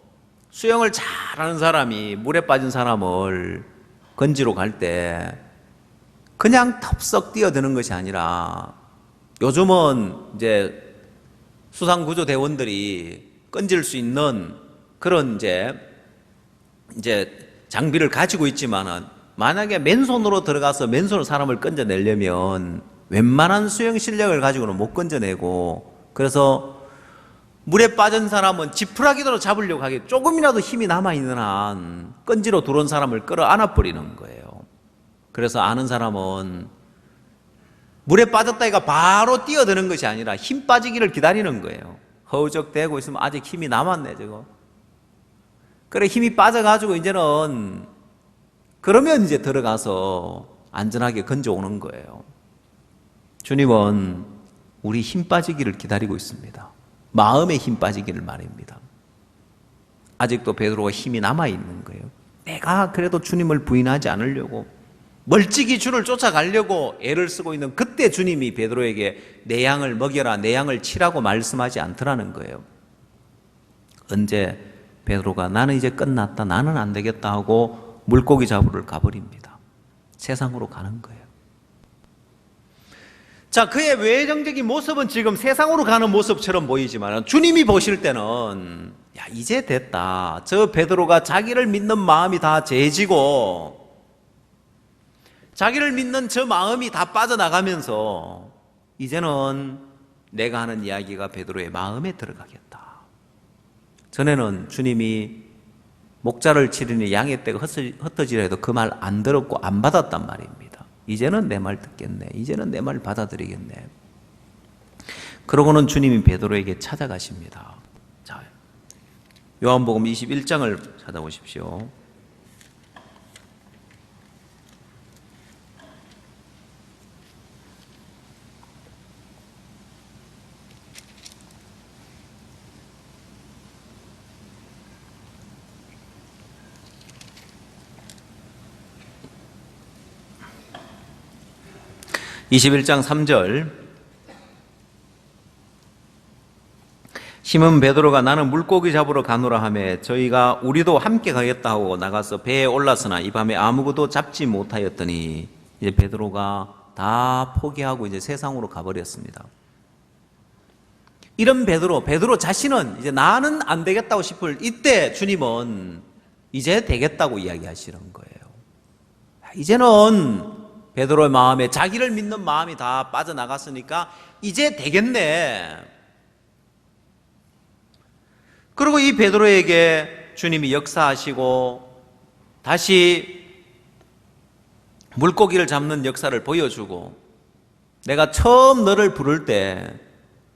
수영을 잘하는 사람이 물에 빠진 사람을 건지러 갈 때 그냥 덥석 뛰어드는 것이 아니라, 요즘은 이제 수상구조대원들이 건질 수 있는 그런 이제 장비를 가지고 있지만은, 만약에 맨손으로 들어가서 맨손으로 사람을 건져내려면 웬만한 수영 실력을 가지고는 못 건져내고, 그래서 물에 빠진 사람은 지푸라기로 잡으려고 하기, 조금이라도 힘이 남아있는 한 건지러 들어온 사람을 끌어안아 버리는 거예요. 그래서 아는 사람은 물에 빠졌다 해가 바로 뛰어드는 것이 아니라 힘 빠지기를 기다리는 거예요. 허우적대고 있으면 아직 힘이 남았네 저거. 그래 힘이 빠져가지고 이제는, 그러면 이제 들어가서 안전하게 건져오는 거예요. 주님은 우리 힘 빠지기를 기다리고 있습니다. 마음의 힘 빠지기를 말입니다. 아직도 베드로가 힘이 남아있는 거예요. 내가 그래도 주님을 부인하지 않으려고, 멀찍이 주를 쫓아가려고 애를 쓰고 있는 그때 주님이 베드로에게 내 양을 먹여라, 내 양을 치라고 말씀하지 않더라는 거예요. 언제 베드로가 나는 이제 끝났다, 나는 안 되겠다 하고 물고기 잡으러 가버립니다. 세상으로 가는 거예요. 자, 그의 외형적인 모습은 지금 세상으로 가는 모습처럼 보이지만, 주님이 보실 때는 야 이제 됐다, 저 베드로가 자기를 믿는 마음이 다 재지고 자기를 믿는 저 마음이 다 빠져나가면서 이제는 내가 하는 이야기가 베드로의 마음에 들어가겠다. 전에는 주님이 목자를 치르니 양의 떼가 흩어지라 해도 그 말 안 들었고 안 받았단 말입니다. 이제는 내 말 듣겠네, 이제는 내 말 받아들이겠네. 그러고는 주님이 베드로에게 찾아가십니다. 자, 요한복음 21장을 찾아보십시오. (21장 3절) 시몬 베드로가 나는 물고기 잡으러 가노라 하매 저희가 우리도 함께 가겠다 하고 나가서 배에 올랐으나 이 밤에 아무것도 잡지 못하였더니, 이제 베드로가 다 포기하고 이제 세상으로 가버렸습니다. 이런 베드로 자신은 이제 나는 안 되겠다고 싶을 이때 주님은 이제 되겠다고 이야기하시는 거예요. 이제는 베드로의 마음에 자기를 믿는 마음이 다 빠져나갔으니까 이제 되겠네. 그리고 이 베드로에게 주님이 역사하시고 다시 물고기를 잡는 역사를 보여주고, 내가 처음 너를 부를 때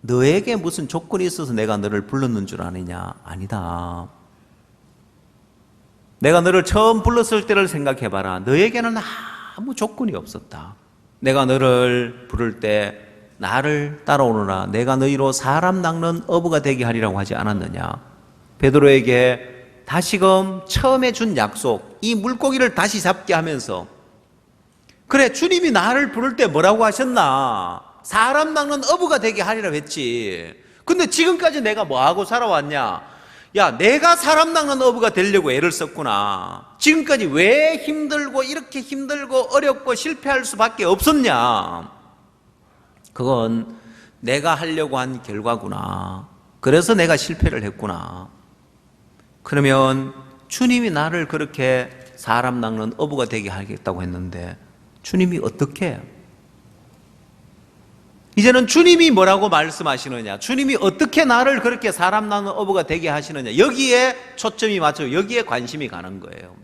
너에게 무슨 조건이 있어서 내가 너를 불렀는 줄 아느냐? 아니다. 내가 너를 처음 불렀을 때를 생각해봐라. 너에게는 아무 조건이 없었다. 내가 너를 부를 때 나를 따라오너라, 내가 너희로 사람 낚는 어부가 되게 하리라고 하지 않았느냐? 베드로에게 다시금 처음에 준 약속, 이 물고기를 다시 잡게 하면서, 그래 주님이 나를 부를 때 뭐라고 하셨나? 사람 낚는 어부가 되게 하리라고 했지. 근데 지금까지 내가 뭐하고 살아왔냐? 야, 내가 사람 낚는 어부가 되려고 애를 썼구나. 지금까지 왜 힘들고 이렇게 힘들고 어렵고 실패할 수밖에 없었냐? 그건 내가 하려고 한 결과구나. 그래서 내가 실패를 했구나. 그러면 주님이 나를 그렇게 사람 낚는 어부가 되게 하겠다고 했는데 주님이 어떻게 해요? 이제는 주님이 뭐라고 말씀하시느냐, 주님이 어떻게 나를 그렇게 사람 낚는 어부가 되게 하시느냐, 여기에 초점이 맞춰, 여기에 관심이 가는 거예요.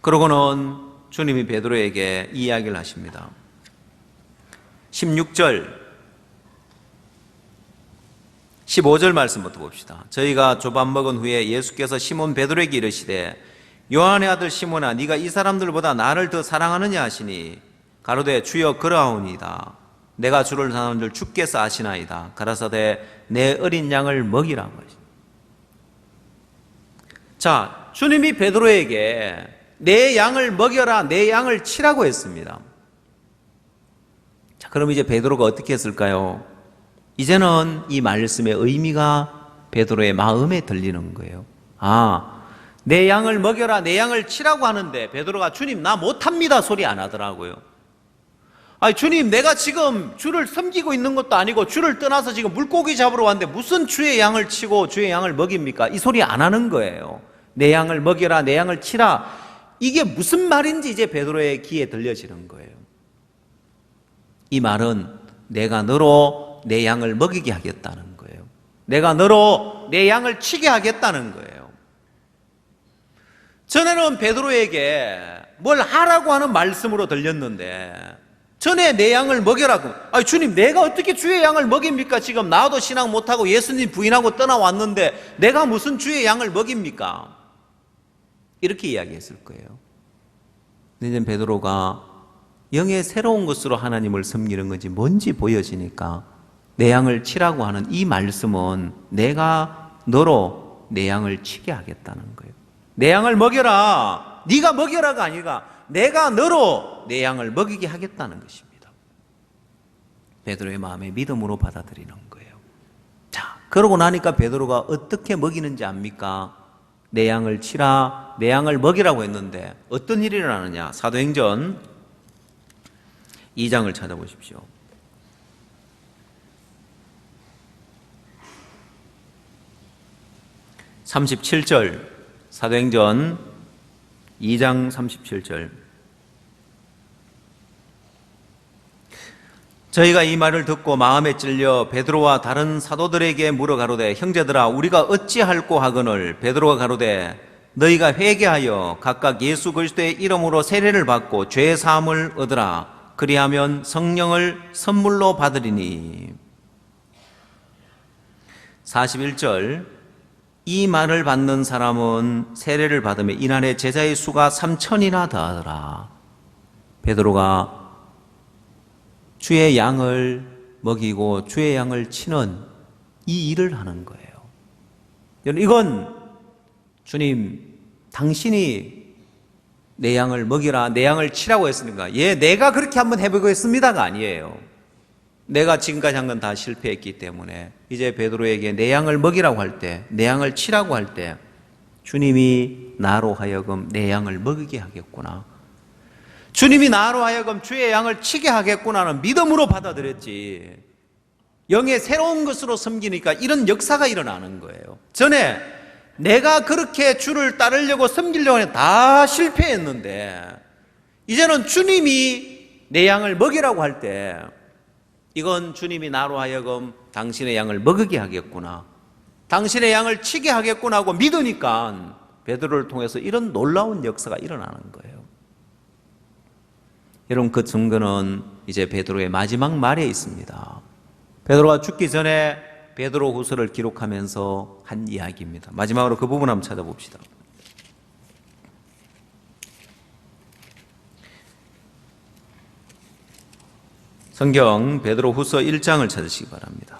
그러고는 주님이 베드로에게 이 이야기를 하십니다. 16절 15절 말씀부터 봅시다. 저희가 조밥 먹은 후에 예수께서 시몬 베드로에게 이르시되 요한의 아들 시몬아, 네가 이 사람들보다 나를 더 사랑하느냐 하시니 가로되 주여 그러하오니이다. 내가 주를 사는 줄 주께서 아시나이다. 가라사대 내 어린 양을 먹이라고 하시니. 자, 주님이 베드로에게 내 양을 먹여라, 내 양을 치라고 했습니다. 자, 그럼 이제 베드로가 어떻게 했을까요? 이제는 이 말씀의 의미가 베드로의 마음에 들리는 거예요. 내 양을 먹여라, 내 양을 치라고 하는데 베드로가 주님 나 못합니다 소리 안 하더라고요. 주님 내가 지금 주를 섬기고 있는 것도 아니고 주를 떠나서 지금 물고기 잡으러 왔는데 무슨 주의 양을 치고 주의 양을 먹입니까? 이 소리 안 하는 거예요. 내 양을 먹여라, 내 양을 치라. 이게 무슨 말인지 이제 베드로의 귀에 들려지는 거예요. 이 말은 내가 너로 내 양을 먹이게 하겠다는 거예요. 내가 너로 내 양을 치게 하겠다는 거예요. 전에는 베드로에게 뭘 하라고 하는 말씀으로 들렸는데 전에 내 양을 먹여라고. 주님 내가 어떻게 주의 양을 먹입니까? 지금 나도 신앙 못하고 예수님 부인하고 떠나왔는데 내가 무슨 주의 양을 먹입니까? 이렇게 이야기했을 거예요. 근데 이제 베드로가 영의 새로운 것으로 하나님을 섬기는 건지 뭔지 보여지니까 내 양을 치라고 하는 이 말씀은 내가 너로 내 양을 치게 하겠다는 거예요. 내 양을 먹여라. 네가 먹여라가 아니라 내가 너로 내 양을 먹이게 하겠다는 것입니다. 베드로의 마음에 믿음으로 받아들이는 거예요. 자, 그러고 나니까 베드로가 어떻게 먹이는지 압니까? 내 양을 치라, 내 양을 먹이라고 했는데 어떤 일이 일어나느냐? 사도행전 2장을 찾아보십시오. 37절, 사도행전 2장 37절. 저희가 이 말을 듣고 마음에 찔려 베드로와 다른 사도들에게 물어 가로되 형제들아 우리가 어찌할꼬 하거늘 베드로가 가로되 너희가 회개하여 각각 예수 그리스도의 이름으로 세례를 받고 죄 사함을 얻으라 그리하면 성령을 선물로 받으리니. 41절 이 말을 받는 사람은 세례를 받으면 이날에 제자의 수가 3,000이나 더하더라. 베드로가 주의 양을 먹이고 주의 양을 치는 이 일을 하는 거예요. 여러분 이건 주님 당신이 내 양을 먹이라 내 양을 치라고 했으니까 내가 그렇게 한번 해보겠습니다가 아니에요. 내가 지금까지 한 건 다 실패했기 때문에 이제 베드로에게 내 양을 먹이라고 할 때, 내 양을 치라고 할 때 주님이 나로 하여금 내 양을 먹이게 하겠구나. 주님이 나로 하여금 주의 양을 치게 하겠구나는 믿음으로 받아들였지. 영의 새로운 것으로 섬기니까 이런 역사가 일어나는 거예요. 전에 내가 그렇게 주를 따르려고 섬기려고 했는데 다 실패했는데 이제는 주님이 내 양을 먹이라고 할 때 이건 주님이 나로 하여금 당신의 양을 먹이게 하겠구나, 당신의 양을 치게 하겠구나 하고 믿으니까 베드로를 통해서 이런 놀라운 역사가 일어나는 거예요. 여러분 그 증거는 이제 베드로의 마지막 말에 있습니다. 베드로가 죽기 전에 베드로 후서를 기록하면서 한 이야기입니다. 마지막으로 그 부분 한번 찾아봅시다. 성경 베드로 후서 1장을 찾으시기 바랍니다.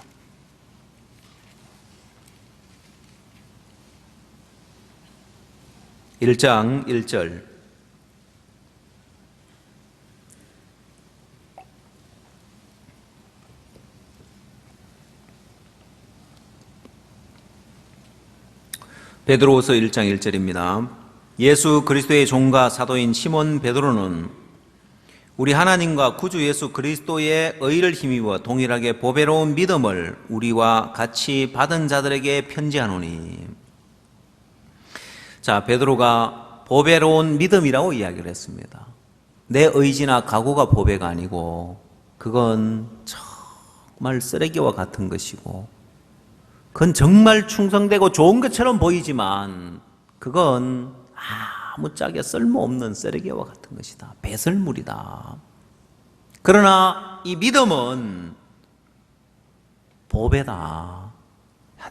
(1장) 1절. 베드로후서 1장 1절입니다. 예수 그리스도의 종과 사도인 시몬 베드로는 우리 하나님과 구주 예수 그리스도의 의를 힘입어 동일하게 보배로운 믿음을 우리와 같이 받은 자들에게 편지하노니. 자, 베드로가 보배로운 믿음이라고 이야기를 했습니다. 내 의지나 각오가 보배가 아니고 그건 정말 쓰레기와 같은 것이고 그건 정말 충성되고 좋은 것처럼 보이지만 그건 아무짝에 쓸모없는 쓰레기와 같은 것이다. 배설물이다. 그러나 이 믿음은 보배다.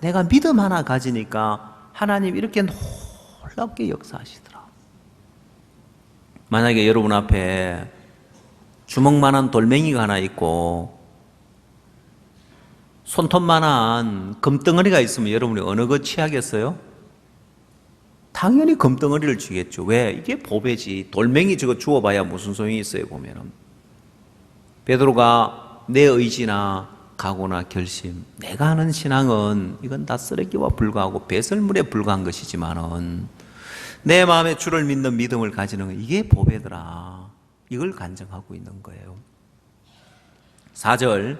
내가 믿음 하나 가지니까 하나님 이렇게 놀랍게 역사하시더라. 만약에 여러분 앞에 주먹만한 돌멩이가 하나 있고 손톱만한 금덩어리가 있으면 여러분이 어느 거 취하겠어요? 당연히 금덩어리를 주겠죠. 왜? 이게 보배지. 돌멩이 저거 주워봐야 무슨 소용이 있어요, 보면은. 베드로가 내 의지나 각오나 결심, 내가 하는 신앙은 이건 다 쓰레기와 불과하고 배설물에 불과한 것이지만은 내 마음에 주를 믿는 믿음을 가지는 건 이게 보배더라. 이걸 간증하고 있는 거예요. 4절,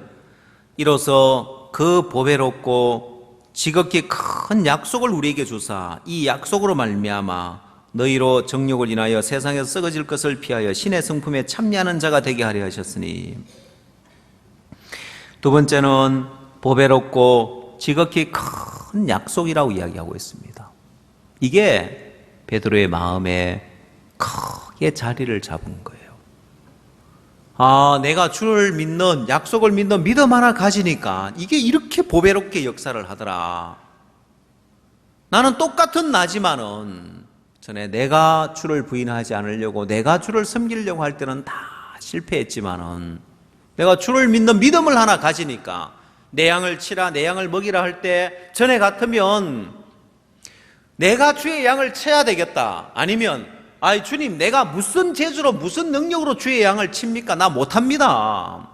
이로써 그 보배롭고 지극히 큰 약속을 우리에게 주사 이 약속으로 말미암아 너희로 정욕을 인하여 세상에서 썩어질 것을 피하여 신의 성품에 참여하는 자가 되게 하려 하셨으니. 두 번째는 보배롭고 지극히 큰 약속이라고 이야기하고 있습니다. 이게 베드로의 마음에 크게 자리를 잡은 거예요. 아, 내가 주를 믿는, 약속을 믿는 믿음 하나 가지니까 이게 이렇게 보배롭게 역사를 하더라. 나는 똑같은 나지만은 전에 내가 주를 부인하지 않으려고, 내가 주를 섬기려고 할 때는 다 실패했지만은 내가 주를 믿는 믿음을 하나 가지니까 내 양을 치라, 내 양을 먹이라 할 때 전에 같으면 내가 주의 양을 쳐야 되겠다. 아니면 아이 주님, 내가 무슨 재주로 무슨 능력으로 주의 양을 칩니까? 나 못합니다.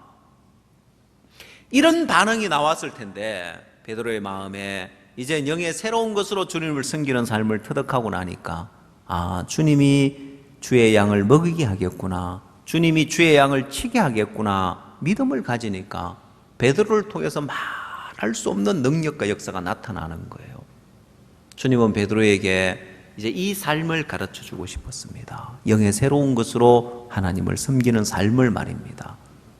이런 반응이 나왔을 텐데 베드로의 마음에 이제 영의 새로운 것으로 주님을 섬기는 삶을 터득하고 나니까 아, 주님이 주의 양을 먹이게 하겠구나, 주님이 주의 양을 치게 하겠구나 믿음을 가지니까 베드로를 통해서 말할 수 없는 능력과 역사가 나타나는 거예요. 주님은 베드로에게 이제 이 삶을 가르쳐 주고 싶었습니다. 영의 새로운 것으로 하나님을 섬기는 삶을 말입니다.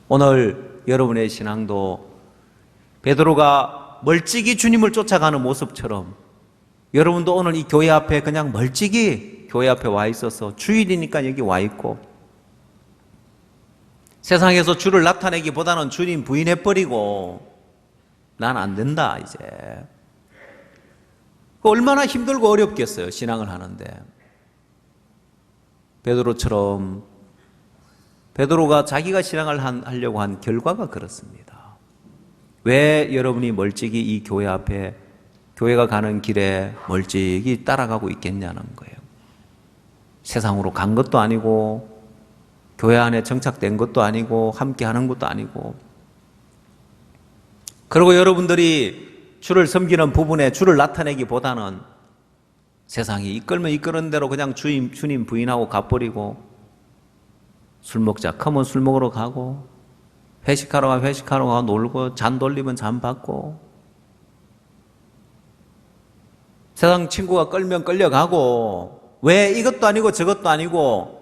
오늘 여러분의 신앙도 베드로가 멀찍이 주님을 쫓아가는 모습처럼 여러분도 오늘 이 교회 앞에 그냥 멀찍이 교회 앞에 와 있어서 주일이니까 여기 와 있고 세상에서 주를 나타내기보다는 주님 부인해버리고 난 안 된다 이제. 얼마나 힘들고 어렵겠어요, 신앙을 하는데. 베드로처럼 베드로가 자기가 신앙을 하려고 한 결과가 그렇습니다. 왜 여러분이 멀찍이 이 교회 앞에, 교회가 가는 길에 멀찍이 따라가고 있겠냐는 거예요. 세상으로 간 것도 아니고 교회 안에 정착된 것도 아니고 함께 하는 것도 아니고, 그리고 여러분들이 주를 섬기는 부분에 주를 나타내기보다는 세상이 이끌면 이끄는 대로 그냥 주님 부인하고 가버리고, 술 먹자 커면 술 먹으러 가고, 회식하러 가면 회식하러 가고, 놀고 잔 돌리면 잔 받고, 세상 친구가 끌면 끌려가고, 왜 이것도 아니고 저것도 아니고,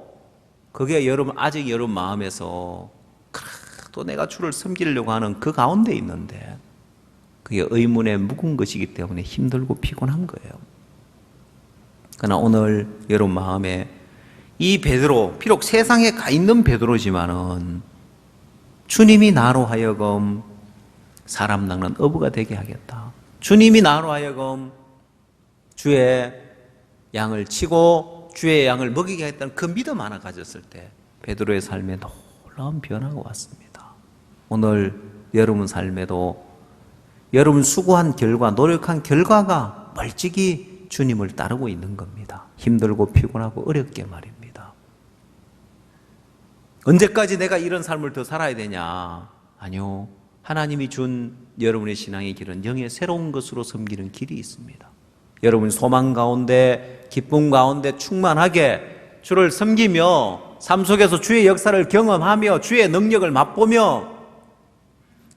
그게 여러분 아직 여러분 마음에서 또 내가 주를 섬기려고 하는 그 가운데 있는데 그게 의문에 묵은 것이기 때문에 힘들고 피곤한 거예요. 그러나 오늘 여러분 마음에 이 베드로, 비록 세상에 가 있는 베드로지만은 주님이 나로 하여금 사람 낚는 어부가 되게 하겠다. 주님이 나로 하여금 주의 양을 치고 주의 양을 먹이게 하겠다는 그 믿음 하나 가졌을 때 베드로의 삶에 놀라운 변화가 왔습니다. 오늘 여러분 삶에도 여러분 수고한 결과, 노력한 결과가 멀찍이 주님을 따르고 있는 겁니다. 힘들고 피곤하고 어렵게 말입니다. 언제까지 내가 이런 삶을 더 살아야 되냐? 아니요. 하나님이 준 여러분의 신앙의 길은 영의 새로운 것으로 섬기는 길이 있습니다. 여러분 소망 가운데, 기쁨 가운데 충만하게 주를 섬기며 삶 속에서 주의 역사를 경험하며 주의 능력을 맛보며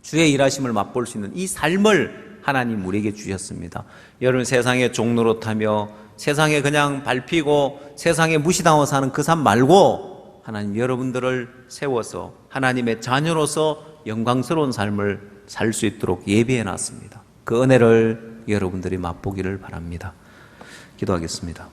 주의 일하심을 맛볼 수 있는 이 삶을 하나님 우리에게 주셨습니다. 여러분 세상의 종로로 타며 세상에 그냥 밟히고 세상에 무시당하고 사는 그 삶 말고 하나님 여러분들을 세워서 하나님의 자녀로서 영광스러운 삶을 살 수 있도록 예비해 놨습니다. 그 은혜를 여러분들이 맛보기를 바랍니다. 기도하겠습니다.